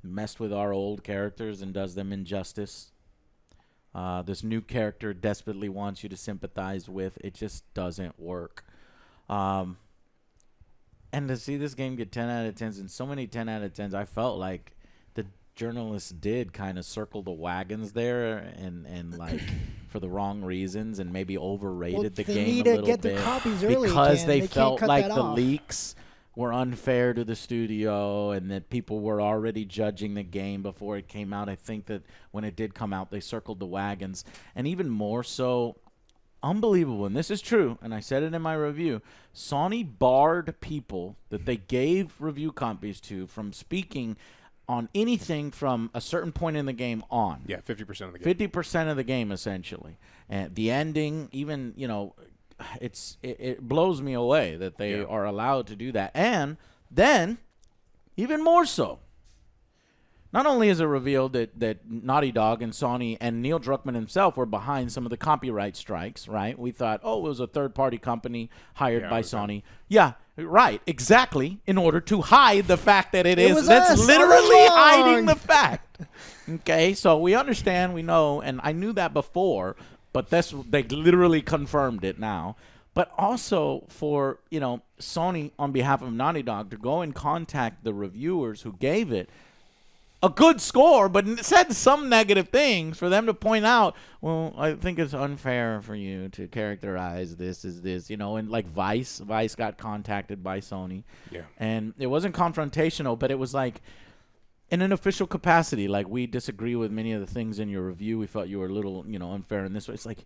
[SPEAKER 3] Messed with our old characters and does them injustice. This new character desperately wants you to sympathize with. It just doesn't work. And to see this game get 10 out of 10s and so many 10 out of 10s, I felt like the journalists did kind of circle the wagons there and like for the wrong reasons and maybe overrated the
[SPEAKER 2] they
[SPEAKER 3] game
[SPEAKER 2] need
[SPEAKER 3] a
[SPEAKER 2] to
[SPEAKER 3] little
[SPEAKER 2] get
[SPEAKER 3] bit
[SPEAKER 2] the copies early
[SPEAKER 3] because
[SPEAKER 2] again.
[SPEAKER 3] they
[SPEAKER 2] They can't
[SPEAKER 3] felt
[SPEAKER 2] cut
[SPEAKER 3] like
[SPEAKER 2] that
[SPEAKER 3] the
[SPEAKER 2] off.
[SPEAKER 3] leaks were unfair to the studio and that people were already judging the game before it came out. I think that when it did come out, they circled the wagons. And even more so, unbelievable, and this is true, and I said it in my review, Sony barred people that they gave review copies to from speaking on anything from a certain point in the game on.
[SPEAKER 1] Yeah, 50% of the game.
[SPEAKER 3] 50% of the game, essentially. And the ending, even, it blows me away that they are allowed to do that. And then, even more so, not only is it revealed that Naughty Dog and Sony and Neil Druckmann himself were behind some of the copyright strikes, right? We thought, it was a third-party company hired by Sony. Yeah, right, exactly, in order to hide the fact that it is.
[SPEAKER 2] was
[SPEAKER 3] That's
[SPEAKER 2] us all
[SPEAKER 3] literally
[SPEAKER 2] along.
[SPEAKER 3] hiding the fact. Okay, so we understand, we know, and I knew that before, but they literally confirmed it now. But also for, Sony, on behalf of Naughty Dog, to go and contact the reviewers who gave it, a good score, but said some negative things for them to point out, well, I think it's unfair for you to characterize this as this, and like Vice got contacted by Sony.
[SPEAKER 1] Yeah.
[SPEAKER 3] And it wasn't confrontational, but it was like in an official capacity, like we disagree with many of the things in your review. We felt you were a little, unfair in this way. It's like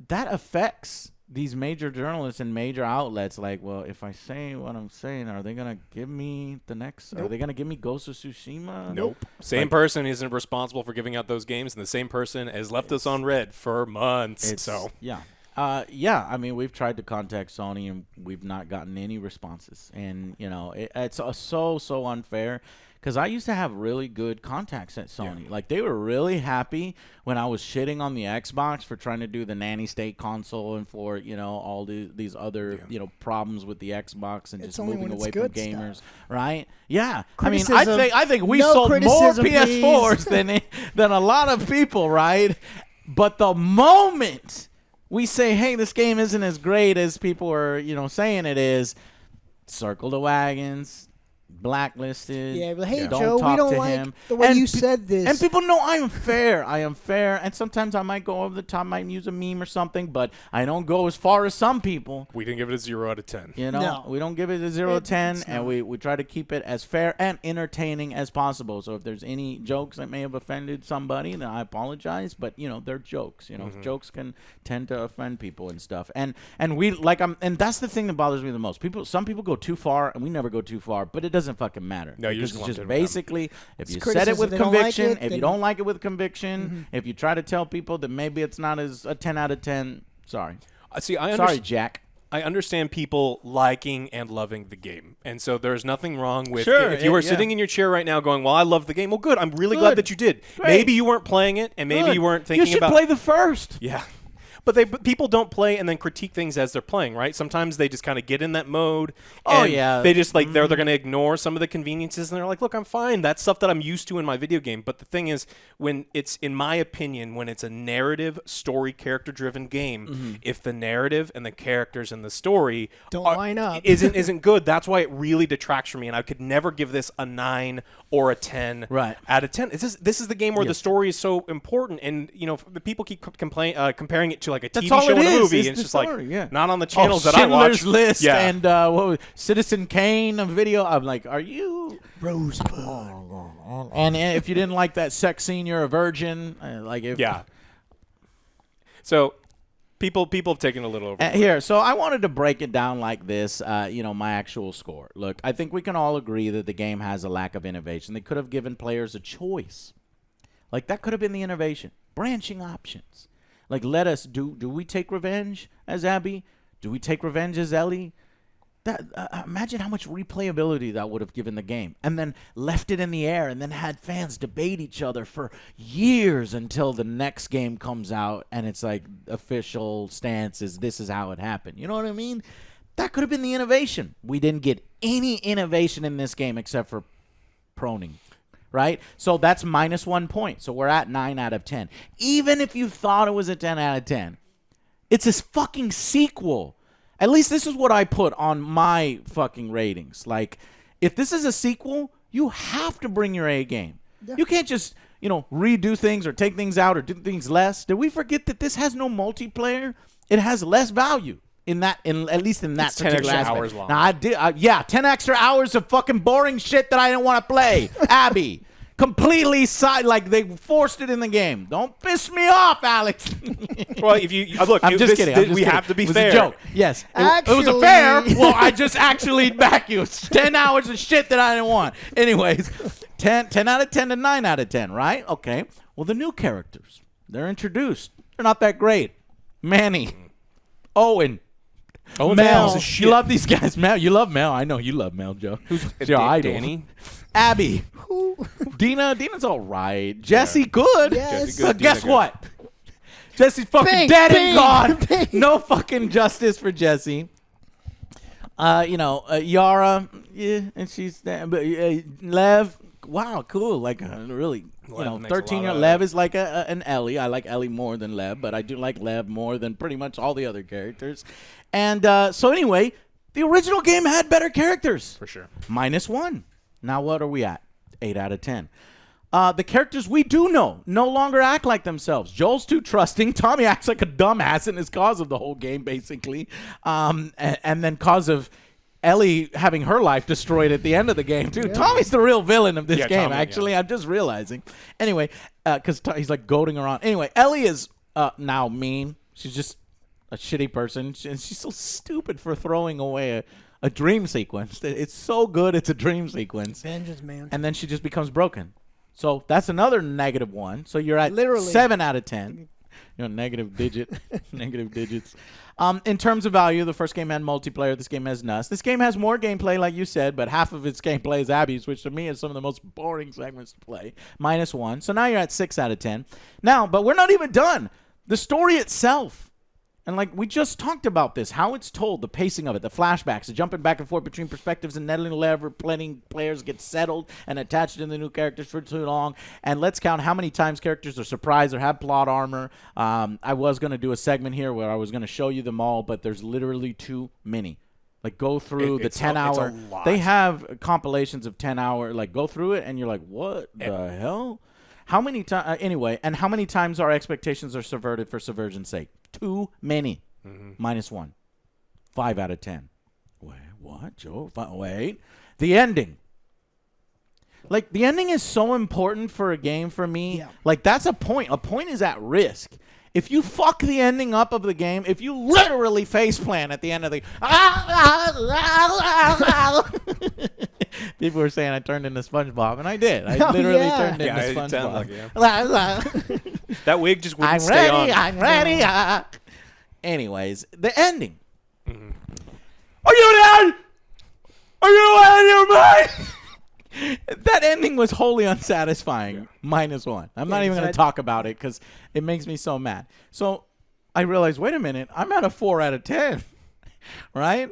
[SPEAKER 3] that affects these major journalists and major outlets. Like, well, if I say what I'm saying, are they going to give me the next? Nope. Are they going to give me Ghost of Tsushima?
[SPEAKER 1] Nope. Same person isn't responsible for giving out those games, and the same person has left us on red for months.
[SPEAKER 3] Yeah. I mean, we've tried to contact Sony, and we've not gotten any responses. And, it's so unfair. Because I used to have really good contacts at Sony. Yeah. Like, they were really happy when I was shitting on the Xbox for trying to do the nanny state console and for, all these other, problems with the Xbox and just moving away from gamers, stuff. Right? Yeah. Criticism. I mean, I think we sold more PS4s than a lot of people, right? But the moment we say, hey, this game isn't as great as people are, saying it is, circle the wagons, blacklisted.
[SPEAKER 2] Yeah, but hey,
[SPEAKER 3] don't
[SPEAKER 2] Joe,
[SPEAKER 3] talk
[SPEAKER 2] we don't
[SPEAKER 3] to
[SPEAKER 2] like
[SPEAKER 3] him.
[SPEAKER 2] the way you said this.
[SPEAKER 3] And people know I am fair. I am fair, and sometimes I might go over the top, might use a meme or something, but I don't go as far as some people.
[SPEAKER 1] We didn't give it a 0 out of 10.
[SPEAKER 2] No.
[SPEAKER 3] We don't give it a 0 out of 10, and we try to keep it as fair and entertaining as possible. So if there's any jokes that may have offended somebody, then I apologize, but they're jokes. Jokes can tend to offend people and stuff. And that's the thing that bothers me the most. Some people go too far, and we never go too far, but it doesn't fucking matter.
[SPEAKER 1] No, you just
[SPEAKER 3] basically, if you said it with conviction, if you don't like it with conviction, if you try to tell people that maybe it's not as a 10 out of 10, sorry. Sorry, Jack.
[SPEAKER 1] I understand people liking and loving the game. And so there's nothing wrong with if you were sitting in your chair right now going, well, I love the game. Well, good. I'm really glad that you did. Great. Maybe you weren't playing it, and maybe you weren't thinking about...
[SPEAKER 3] You should play the first.
[SPEAKER 1] Yeah. But people don't play and then critique things as they're playing, right? Sometimes they just kind of get in that mode. And they just they're going to ignore some of the conveniences, and they're like, "Look, I'm fine. That's stuff that I'm used to in my video game." But the thing is, when it's, in my opinion, when it's a narrative, story, character-driven game, if the narrative and the characters and the story
[SPEAKER 2] don't line up,
[SPEAKER 1] isn't good, that's why it really detracts from me. And I could never give this a 9 or a 10 out of 10. This is the game where the story is so important, and the people keep comparing it to like a TV show and a movie, and it's just
[SPEAKER 3] story,
[SPEAKER 1] not on the channels that I watch.
[SPEAKER 3] Schindler's List and Citizen Kane, a video. I'm like, are you
[SPEAKER 2] Rosebud?
[SPEAKER 3] And if you didn't like that sex scene, you're a virgin.
[SPEAKER 1] So people have taken a little over.
[SPEAKER 3] Here, so I wanted to break it down like this. My actual score. Look, I think we can all agree that the game has a lack of innovation. They could have given players a choice. Like, that could have been the innovation. Branching options. Like, let us do we take revenge as Abby? Do we take revenge as Ellie? That imagine how much replayability that would have given the game, and then left it in the air, and then had fans debate each other for years until the next game comes out, and it's like official stance is this is how it happened. You know what I mean? That could have been the innovation. We didn't get any innovation in this game except for proning. Right? So that's -1 point. So we're at 9 out of 10. Even if you thought it was a 10 out of 10, it's a fucking sequel. At least this is what I put on my fucking ratings. Like, if this is a sequel, you have to bring your A game. Yeah. You can't just, redo things or take things out or do things less. Did we forget that this has no multiplayer? It has less value. At least in that particular aspect.
[SPEAKER 1] 10 extra hours long.
[SPEAKER 3] Now 10 extra hours of fucking boring shit that I didn't want to play. Abby, completely they forced it in the game. Don't piss me off, Alex.
[SPEAKER 1] Well, if you look,
[SPEAKER 3] I'm just kidding.
[SPEAKER 1] We have to be fair.
[SPEAKER 3] It was a joke. Yes, it was a fair. Well, I just actually back you. It's 10 hours of shit that I didn't want. Anyways, 10 out of 10 to 9 out of 10, right? Okay. Well, the new characters, they're introduced. They're not that great. Manny, Owen. Mel, you love these guys. Mel, you love Mel. I know you love Mel, Joe. Who's your idol?
[SPEAKER 1] Danny?
[SPEAKER 3] Abby. Dina's all right. Jesse, good.
[SPEAKER 2] Yes.
[SPEAKER 1] Jesse, good.
[SPEAKER 3] But guess
[SPEAKER 1] Dina,
[SPEAKER 3] what? Jesse's fucking dead and gone. No fucking justice for Jesse. Yara, and she's there. But Lev, wow, cool. Like really, 13-year-old Lev is like an Ellie. I like Ellie more than Lev, but I do like Lev more than pretty much all the other characters. And so anyway, the original game had better characters.
[SPEAKER 1] For sure.
[SPEAKER 3] -1. Now what are we at? 8 out of 10. The characters we do know no longer act like themselves. Joel's too trusting. Tommy acts like a dumbass and is cause of the whole game, basically. And then cause of Ellie having her life destroyed at the end of the game, too. Yeah. Tommy's the real villain of this game, Tommy, actually. Yeah. I'm just realizing. Anyway, because he's like goading her on. Anyway, Ellie is now mean. She's just a shitty person. And she's so stupid for throwing away a dream sequence. It's so good it's a dream sequence.
[SPEAKER 2] Vengeance, man.
[SPEAKER 3] And then she just becomes broken. So that's another negative one. So you're at
[SPEAKER 2] literally
[SPEAKER 3] 7 out of 10. Negative digit. Negative digits. In terms of value, the first game had multiplayer. This game has NUS. This game has more gameplay, like you said, but half of its gameplay is Abby's, which to me is some of the most boring segments to play. -1. So now you're at 6 out of 10. Now, but we're not even done. The story itself. And like we just talked about this, how it's told, the pacing of it, the flashbacks, the jumping back and forth between perspectives and never letting players get settled and attached to the new characters for too long. And let's count how many times characters are surprised or have plot armor. I was going to do a segment here where I was going to show you them all, but there's literally too many. Like go through the 10-hour. They have compilations of 10-hour. Like go through it and you're like, what the hell? How many times? Anyway, and how many times our expectations are subverted for subversion's sake? Too many. -1. 5 out of 10. Wait, what, Joe? Wait. The ending. Like, the ending is so important for a game for me. Yeah. Like, that's a point. A point is at risk. If you fuck the ending up of the game, if you literally faceplant at the end of the people were saying I turned into SpongeBob, and I did. I literally turned into SpongeBob.
[SPEAKER 1] Like, that wig just wouldn't stay on.
[SPEAKER 3] I'm ready. Anyways, the ending. Are you dead? Are you out of your mind? That ending was wholly unsatisfying. -1. I'm not even going to talk about it because it makes me so mad. So I realized, wait a minute, I'm at a 4 out of 10, right?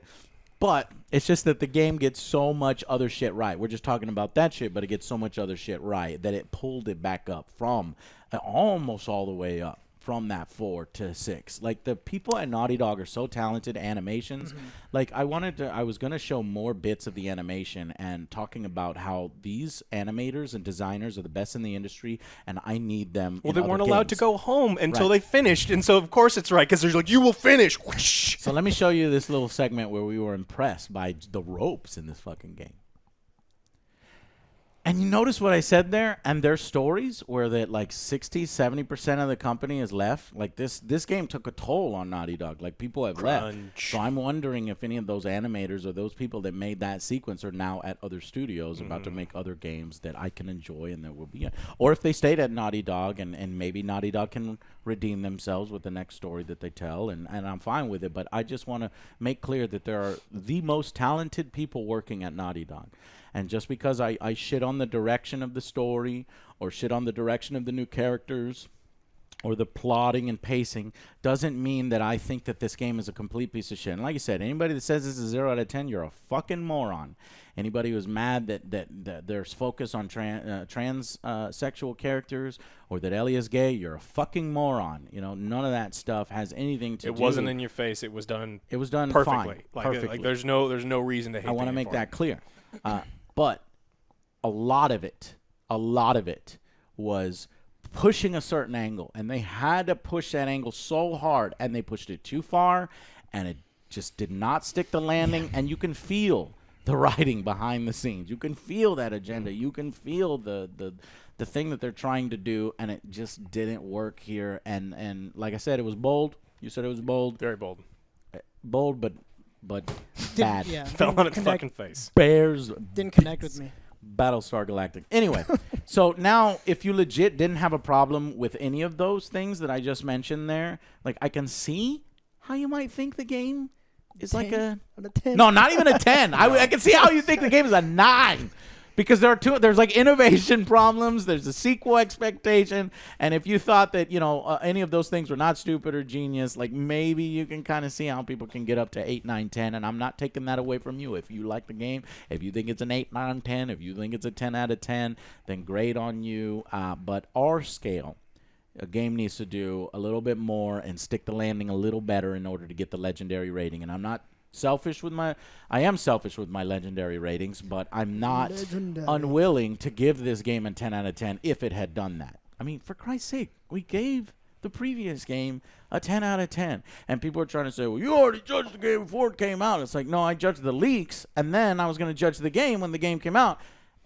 [SPEAKER 3] But it's just that the game gets so much other shit right. We're just talking about that shit, but it gets so much other shit right that it pulled it back up from almost all the way up from that 4 to 6. Like, the people at Naughty Dog are so talented. Animations. Like, I was going to show more bits of the animation and talking about how these animators and designers are the best in the industry, and I need them.
[SPEAKER 1] Well, they weren't allowed to go home until they finished, and so of course it's right, because they're like, you will finish. Whoosh.
[SPEAKER 3] So let me show you this little segment where we were impressed by the ropes in this fucking game. And you notice what I said there? And their stories where that like 60-70% of the company is left. Like this game took a toll on Naughty Dog. Like people have left. So I'm wondering if any of those animators or those people that made that sequence are now at other studios about to make other games that I can enjoy and that will be. Or if they stayed at Naughty Dog and maybe Naughty Dog can redeem themselves with the next story that they tell. And I'm fine with it. But I just want to make clear that there are the most talented people working at Naughty Dog. And just because I shit on the direction of the story or shit on the direction of the new characters or the plotting and pacing doesn't mean that I think that this game is a complete piece of shit. And like you said, anybody that says this is 0 out of 10, you're a fucking moron. Anybody who's mad that there's focus on transsexual characters or that Ellie is gay, you're a fucking moron. You know, none of that stuff has anything to do.
[SPEAKER 1] It wasn't in your face. It was done.
[SPEAKER 3] It was done
[SPEAKER 1] perfectly.
[SPEAKER 3] Fine.
[SPEAKER 1] Perfectly. Like there's no reason to hate.
[SPEAKER 3] I want to make that clear. But a lot of it was pushing a certain angle, and they had to push that angle so hard, and they pushed it too far, and it just did not stick the landing. And you can feel the writing behind the scenes. You can feel that agenda. You can feel the thing that they're trying to do, and it just didn't work here. And like I said, it was bold. You said it was bold.
[SPEAKER 1] Very bold.
[SPEAKER 3] Bold, but bad.
[SPEAKER 2] Yeah,
[SPEAKER 1] fell on its fucking face.
[SPEAKER 3] Bears
[SPEAKER 2] didn't connect with me.
[SPEAKER 3] Battlestar Galactica. Anyway, so now if you legit didn't have a problem with any of those things that I just mentioned there, like I can see how you might think the game is like a
[SPEAKER 2] 10.
[SPEAKER 3] No, not even a 10. I can see how you think the game is a 9. Because there's like innovation problems, there's a sequel expectation, and if you thought that, you know, any of those things were not stupid or genius, like maybe you can kind of see how people can get up to 8, 9, 10, and I'm not taking that away from you. If you like the game, if you think it's an 8, 9, 10, if you think it's a 10 out of 10, then great on you. But our scale, a game needs to do a little bit more and stick the landing a little better in order to get the legendary rating, and I'm not selfish with my legendary ratings, but I'm not
[SPEAKER 2] Legendary.
[SPEAKER 3] unwilling to give this game a 10 out of 10 if it had done that. I mean, for Christ's sake, we gave the previous game a 10 out of 10. And people are trying to say, well, you already judged the game before it came out. It's like, no, I judged the leaks, and then I was going to judge the game when the game came out.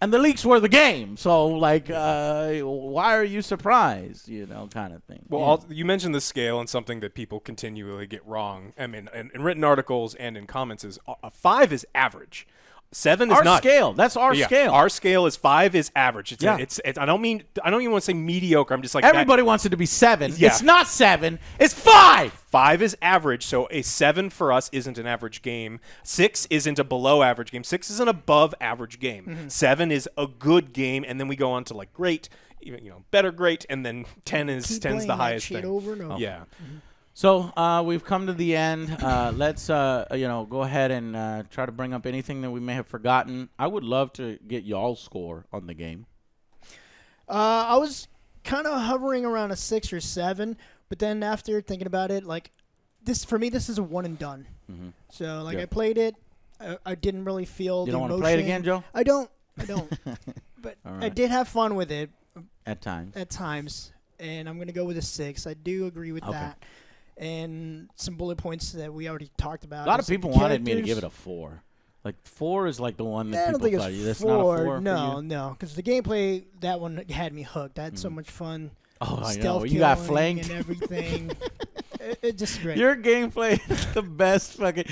[SPEAKER 3] And the leaks were the game. So, like, why are you surprised, kind of thing.
[SPEAKER 1] Well, you mentioned the scale, and something that people continually get wrong. I mean, in written articles and in comments is 5 is average. 7 is
[SPEAKER 3] our
[SPEAKER 1] not.
[SPEAKER 3] Scale. That's our scale.
[SPEAKER 1] Our scale is 5 is average. It's,
[SPEAKER 3] Yeah.
[SPEAKER 1] it's I don't even want to say mediocre. I'm just like
[SPEAKER 3] Everybody wants it to be 7.
[SPEAKER 1] Yeah.
[SPEAKER 3] It's not 7. It's 5.
[SPEAKER 1] 5 is average, so a 7 for us isn't an average game. 6 isn't a below average game. 6 is an above average game.
[SPEAKER 2] Mm-hmm.
[SPEAKER 1] 7 is a good game, and then we go on to like great, better great, and then 10 is
[SPEAKER 2] Keep
[SPEAKER 1] 10's
[SPEAKER 2] playing
[SPEAKER 1] the
[SPEAKER 2] that
[SPEAKER 1] highest
[SPEAKER 2] shit
[SPEAKER 1] thing.
[SPEAKER 2] over and over.
[SPEAKER 1] Yeah.
[SPEAKER 3] So we've come to the end. Let's go ahead and try to bring up anything that we may have forgotten. I would love to get y'all's score on the game.
[SPEAKER 2] I was kind of hovering around a 6 or 7, but then after thinking about it, like this for me, this is a one and done.
[SPEAKER 3] Mm-hmm.
[SPEAKER 2] So like
[SPEAKER 3] Yeah.
[SPEAKER 2] I played it, I didn't really feel
[SPEAKER 3] You
[SPEAKER 2] the
[SPEAKER 3] don't want to
[SPEAKER 2] emotion.
[SPEAKER 3] play it again, Joe?
[SPEAKER 2] I don't. But
[SPEAKER 3] All
[SPEAKER 2] I
[SPEAKER 3] right.
[SPEAKER 2] did have fun with it
[SPEAKER 3] At times.
[SPEAKER 2] at times, and I'm gonna go with a 6. I do agree with
[SPEAKER 3] Okay.
[SPEAKER 2] that. And some bullet points that we already talked about.
[SPEAKER 3] A lot of
[SPEAKER 2] is the
[SPEAKER 3] people wanted me to
[SPEAKER 2] characters.
[SPEAKER 3] give it a 4. Like 4 is like the one that
[SPEAKER 2] I don't
[SPEAKER 3] people
[SPEAKER 2] think
[SPEAKER 3] thought.
[SPEAKER 2] it's
[SPEAKER 3] That's not a 4 for
[SPEAKER 2] No,
[SPEAKER 3] you?
[SPEAKER 2] no, because the gameplay, that one had me hooked. I had so much fun.
[SPEAKER 3] Oh, I know.
[SPEAKER 2] Stealth
[SPEAKER 3] You got
[SPEAKER 2] killing
[SPEAKER 3] flanked.
[SPEAKER 2] and everything. It just great.
[SPEAKER 3] Your gameplay is the best fucking.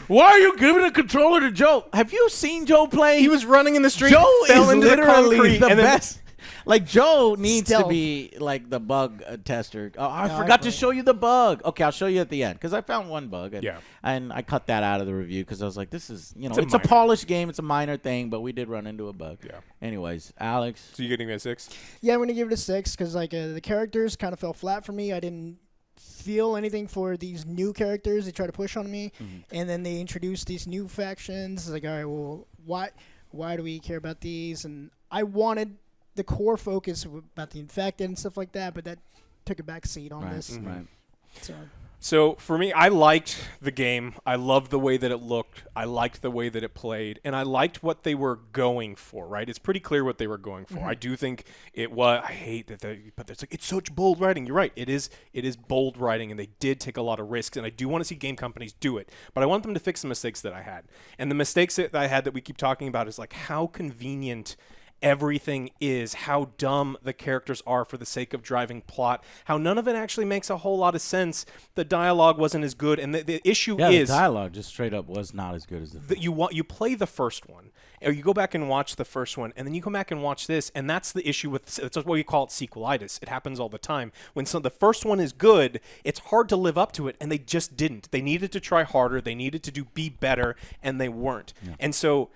[SPEAKER 3] Why are you giving a controller to Joe? Have you seen Joe play?
[SPEAKER 1] He was running in the street,
[SPEAKER 3] Joe
[SPEAKER 1] fell
[SPEAKER 3] is
[SPEAKER 1] into the
[SPEAKER 3] literally
[SPEAKER 1] concrete,
[SPEAKER 3] the
[SPEAKER 1] and then
[SPEAKER 3] best. Like Joe needs to
[SPEAKER 2] Stealth.
[SPEAKER 3] be like the bug tester. Oh, I
[SPEAKER 2] No,
[SPEAKER 3] forgot
[SPEAKER 2] I
[SPEAKER 3] to show you the bug. Okay, I'll show you at the end because I found one bug. And,
[SPEAKER 1] Yeah.
[SPEAKER 3] and I cut that out of the review because I was like, this is it's
[SPEAKER 1] a
[SPEAKER 3] a
[SPEAKER 1] minor.
[SPEAKER 3] polished game. It's a minor thing, but we did run into a bug.
[SPEAKER 1] Yeah.
[SPEAKER 3] Anyways, Alex.
[SPEAKER 1] So you getting me a 6?
[SPEAKER 2] Yeah, I'm gonna give it a 6 because like the characters kind of fell flat for me. I didn't feel anything for these new characters they try to push on me, and then they introduced these new factions. Like, all right, well, why do we care about these? And I wanted the core focus about the infected and stuff like that, but that took a back seat on this.
[SPEAKER 3] Right.
[SPEAKER 1] So for me, I liked the game. I loved the way that it looked. I liked the way that it played, and I liked what they were going for. Right? It's pretty clear what they were going for. I do think it was. I hate that, but it's such bold writing. You're right. It is bold writing, and they did take a lot of risks. And I do want to see game companies do it, but I want them to fix the mistakes that I had. And the mistakes that I had that we keep talking about is like how convenient everything is, how dumb the characters are for the sake of driving plot, how none of it actually makes a whole lot of sense. The dialogue wasn't as good, and the issue is
[SPEAKER 3] the dialogue just straight up was not as good as the
[SPEAKER 1] that you play the first one, or you go back and watch the first one, and then you come back and watch this, and that's the issue with that's what we call it, sequelitis. It happens all the time. When the first one is good, it's hard to live up to it, and they just didn't. They needed to try harder. They needed to be better, and they weren't. And so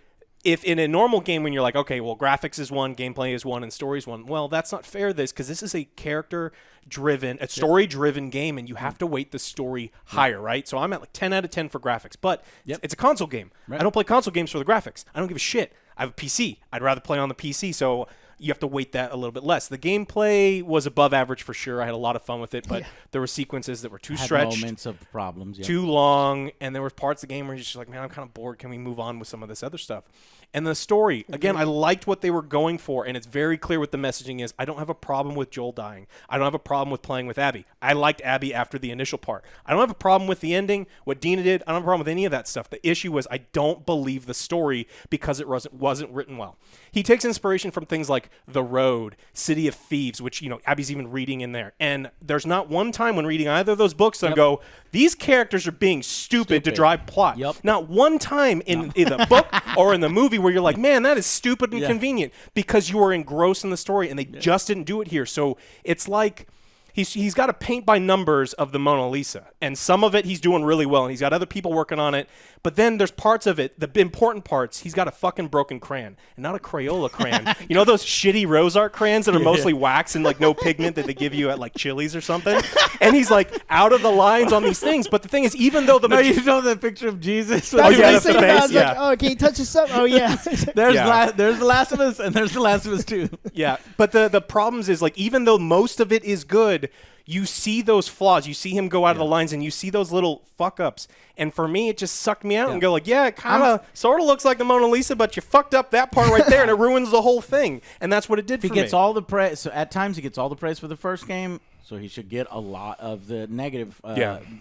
[SPEAKER 1] if in a normal game when you're like, okay, well, graphics is one, gameplay is one, and story is one, well, that's not fair because this is a character-driven, a story-driven game, and you have to weight the story higher, right? So I'm at like 10 out of 10 for graphics, but it's a console game. I don't play console games for the graphics. I don't give a shit. I have a PC. I'd rather play on the PC, so you have to weight that a little bit less. The gameplay was above average for sure. I had a lot of fun with it, but there were sequences that were too stretched,
[SPEAKER 3] moments of problems,
[SPEAKER 1] too long, and there were parts of the game where you're just like, man, I'm kind of bored. Can we move on with some of this other stuff? And the story, again, I liked what they were going for, and it's very clear what the messaging is. I don't have a problem with Joel dying. I don't have a problem with playing with Abby. I liked Abby after the initial part. I don't have a problem with the ending, what Dina did. I don't have a problem with any of that stuff. The issue was I don't believe the story because it wasn't written well. He takes inspiration from things like The Road, City of Thieves, which, Abby's even reading in there. And there's not one time when reading either of those books that I go, these characters are being stupid to drive plot.
[SPEAKER 3] Yep.
[SPEAKER 1] Not one time in the book or in the movie where you're like, man, that is stupid and convenient, because you were engrossed in the story, and they just didn't do it here. So it's like he's got a paint by numbers of the Mona Lisa, and some of it he's doing really well, and he's got other people working on it. But then there's parts of it, the important parts, he's got a fucking broken crayon, and not a Crayola crayon. You know those shitty Rose Art crayons that are mostly wax and like no pigment that they give you at like Chili's or something? And he's like out of the lines on these things. But the thing is, even though the
[SPEAKER 3] you know that picture of Jesus?
[SPEAKER 2] That's
[SPEAKER 1] yeah,
[SPEAKER 2] what I
[SPEAKER 1] that's
[SPEAKER 2] was
[SPEAKER 1] the
[SPEAKER 2] thinking about. I
[SPEAKER 1] face,
[SPEAKER 2] was like, oh, can you touch this up? Oh, yeah.
[SPEAKER 3] There's The Last of Us, and there's The Last of Us 2.
[SPEAKER 1] Yeah, but the problems is like even though most of it is good, you see those flaws. You see him go out of the lines, and you see those little fuck ups. And for me, it just sucked me out and go like, yeah, it kind of sort of looks like the Mona Lisa, but you fucked up that part right there, and it ruins the whole thing. And that's what it did for me.
[SPEAKER 3] He gets all the praise. So at times he gets all the praise for the first game, so he should get a lot of the negative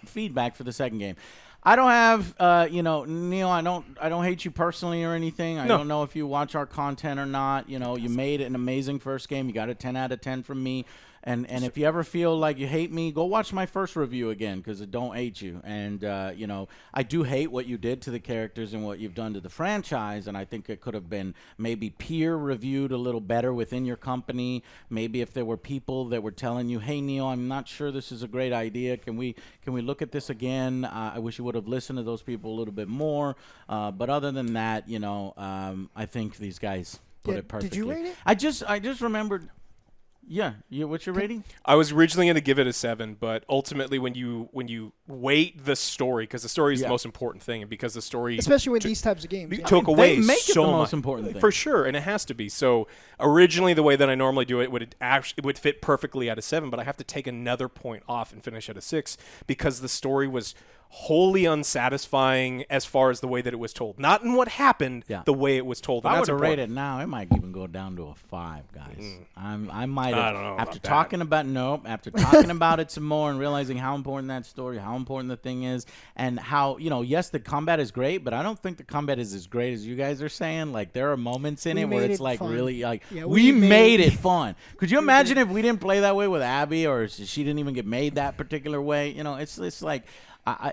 [SPEAKER 3] feedback for the second game. I don't have, Neil. I don't hate you personally or anything. I don't know if you watch our content or not. You made an amazing first game. You got a 10 out of 10 from me. And if you ever feel like you hate me, go watch my first review again, because I don't hate you. And, I do hate what you did to the characters and what you've done to the franchise, and I think it could have been maybe peer-reviewed a little better within your company. Maybe if there were people that were telling you, hey, Neil, I'm not sure this is a great idea. Can we look at this again? I wish you would have listened to those people a little bit more. But other than that, I think these guys put it perfectly.
[SPEAKER 2] Did you rate it?
[SPEAKER 3] I just remembered... Yeah, what's your rating?
[SPEAKER 1] I was originally going to give it a 7, but ultimately, when you weight the story, because the story is the most important thing, and because the story,
[SPEAKER 2] especially with these types of games,
[SPEAKER 1] took away
[SPEAKER 3] they make
[SPEAKER 1] so
[SPEAKER 3] it the
[SPEAKER 1] much
[SPEAKER 3] most important thing
[SPEAKER 1] for sure, and it has to be. So originally, the way that I normally do it would fit perfectly at a 7, but I have to take another point off and finish at a 6 because the story was wholly unsatisfying as far as the way that it was told. Not in what happened, the way it was told.
[SPEAKER 3] If I would have rated it now, it might even go down to a 5, guys. I might have.
[SPEAKER 1] I don't know
[SPEAKER 3] after
[SPEAKER 1] about
[SPEAKER 3] talking about it some more and realizing how important that story, how important the thing is, and how, yes, the combat is great, but I don't think the combat is as great as you guys are saying. Like, there are moments in it where it's like fun. Really like we made it fun. Could you imagine if we didn't play that way with Abby, or she didn't even get made that particular way? It's like.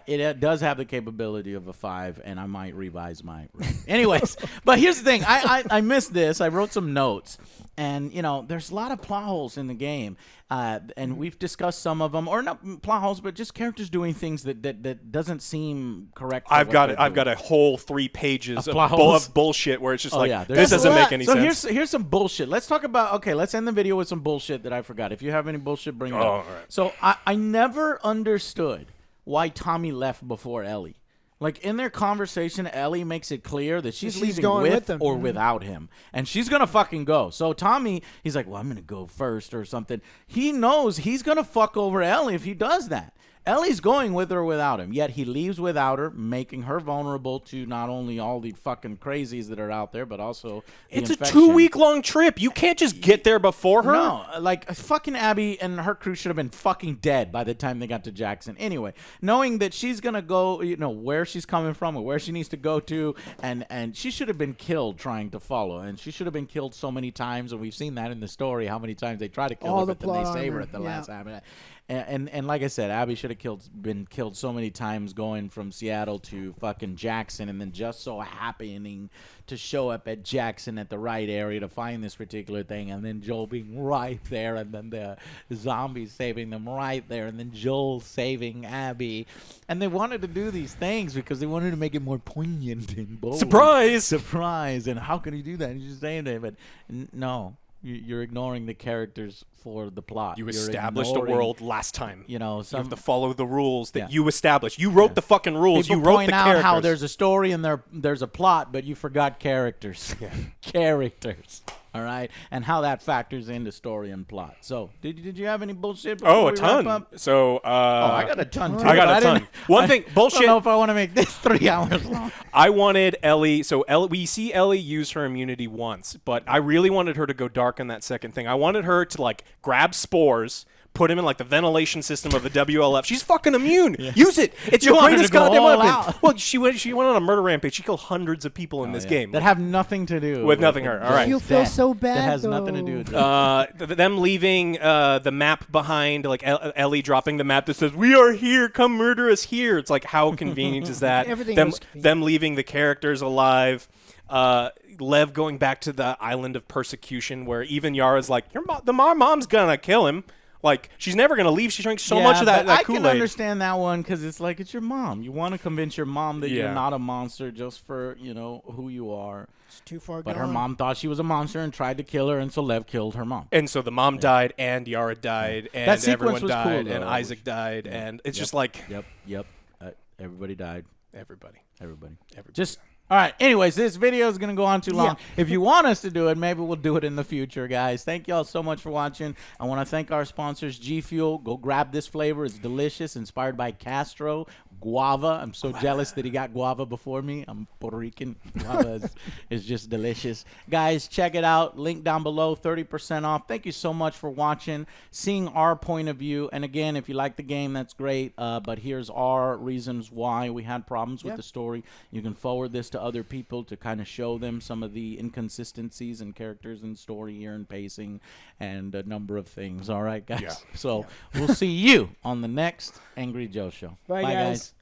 [SPEAKER 3] It does have the capability of a 5, and I might revise my rating. Anyways, but here's the thing. I missed this. I wrote some notes, and, there's a lot of plot holes in the game, and we've discussed some of them, or not plot holes, but just characters doing things that doesn't seem correct.
[SPEAKER 1] I've got a whole 3 pages of bullshit where it's just this doesn't make any sense.
[SPEAKER 3] So here's some bullshit. Let's talk about, let's end the video with some bullshit that I forgot. If you have any bullshit, bring it up.
[SPEAKER 1] All right.
[SPEAKER 3] So I never understood why Tommy left before Ellie. Like, in their conversation, Ellie makes it clear that she's leaving
[SPEAKER 2] going
[SPEAKER 3] with
[SPEAKER 2] him.
[SPEAKER 3] or without him. And she's going to fucking go. So Tommy, he's like, well, I'm going to go first or something. He knows he's going to fuck over Ellie if he does that. Ellie's going with or without him, yet he leaves without her, making her vulnerable to not only all the fucking crazies that are out there, but also the
[SPEAKER 1] It's
[SPEAKER 3] infection.
[SPEAKER 1] a 2-week-long trip. You can't just get there before her.
[SPEAKER 3] No, like, fucking Abby and her crew should have been fucking dead by the time they got to Jackson. Anyway, knowing that she's going to go, where she's coming from or where she needs to go to, and she should have been killed trying to follow, and she should have been killed so many times, and we've seen that in the story, how many times they try to kill her, but then they save her at the last time. And like I said, Abby should have been killed so many times going from Seattle to fucking Jackson, and then just so happening to show up at Jackson at the right area to find this particular thing, and then Joel being right there, and then the zombies saving them right there, and then Joel saving Abby. And they wanted to do these things because they wanted to make it more poignant and bold. Surprise! And how can you do that? And you're just saying that, but no. You're ignoring the characters for the plot.
[SPEAKER 1] You established a world last time. You have to follow the rules that you established. You wrote the fucking rules.
[SPEAKER 3] People
[SPEAKER 1] you wrote
[SPEAKER 3] point
[SPEAKER 1] the
[SPEAKER 3] out
[SPEAKER 1] characters.
[SPEAKER 3] how there's a story and there's a plot, but you forgot characters. Characters. All right, and how that factors into story and plot. So, did you have any bullshit?
[SPEAKER 1] Oh, a ton. So,
[SPEAKER 3] I got a ton too.
[SPEAKER 1] I got a ton. One thing, bullshit.
[SPEAKER 3] I don't know if I want to make this 3 hours long.
[SPEAKER 1] I wanted Ellie. So we see Ellie use her immunity once, but I really wanted her to go dark on that second thing. I wanted her to grab spores, put him in the ventilation system of the WLF. She's fucking immune. Use it. It's your greatest goddamn weapon. Well, she went on a murder rampage. She killed hundreds of people in this game
[SPEAKER 3] that have nothing to do
[SPEAKER 1] with nothing her. All right.
[SPEAKER 2] You feel so bad.
[SPEAKER 3] That has
[SPEAKER 2] though.
[SPEAKER 3] nothing to do with that.
[SPEAKER 1] Them leaving the map behind, Ellie dropping the map that says "We are here. Come murder us here." It's like, how convenient is that?
[SPEAKER 2] Everything
[SPEAKER 1] them,
[SPEAKER 2] was convenient.
[SPEAKER 1] them leaving the characters alive. Lev going back to the island of persecution, where even Yara's like, "My mom's gonna kill him." Like, she's never going to leave. She drank so much of that Kool-Aid.
[SPEAKER 3] I can understand that one because it's it's your mom. You want to convince your mom that you're not a monster just for, who you are.
[SPEAKER 2] It's too far
[SPEAKER 3] But
[SPEAKER 2] gone.
[SPEAKER 3] her mom thought she was a monster and tried to kill her, and so Lev killed her mom.
[SPEAKER 1] And so the mom died, and Yara died, and
[SPEAKER 3] that
[SPEAKER 1] everyone
[SPEAKER 3] was
[SPEAKER 1] died,
[SPEAKER 3] cool,
[SPEAKER 1] and
[SPEAKER 3] though.
[SPEAKER 1] Isaac died, and it's just like...
[SPEAKER 3] Yep. Everybody died.
[SPEAKER 1] Everybody.
[SPEAKER 3] Just All right. Anyways, this video is going to go on too long.
[SPEAKER 2] Yeah.
[SPEAKER 3] If you want us to do it, maybe we'll do it in the future, guys. Thank y'all so much for watching. I want to thank our sponsors, G Fuel. Go grab this flavor. It's delicious, inspired by Castro. Guava. I'm so jealous that he got guava before me. I'm Puerto Rican. Guava is just delicious. Guys, check it out. Link down below, 30% off. Thank you so much for watching, seeing our point of view. And again, if you like the game, that's great. But here's our reasons why we had problems with the story. You can forward this to other people to kind of show them some of the inconsistencies in characters and story here and pacing and a number of things. All right, guys?
[SPEAKER 1] Yeah.
[SPEAKER 3] So we'll see you on the next Angry Joe Show.
[SPEAKER 2] Bye, guys.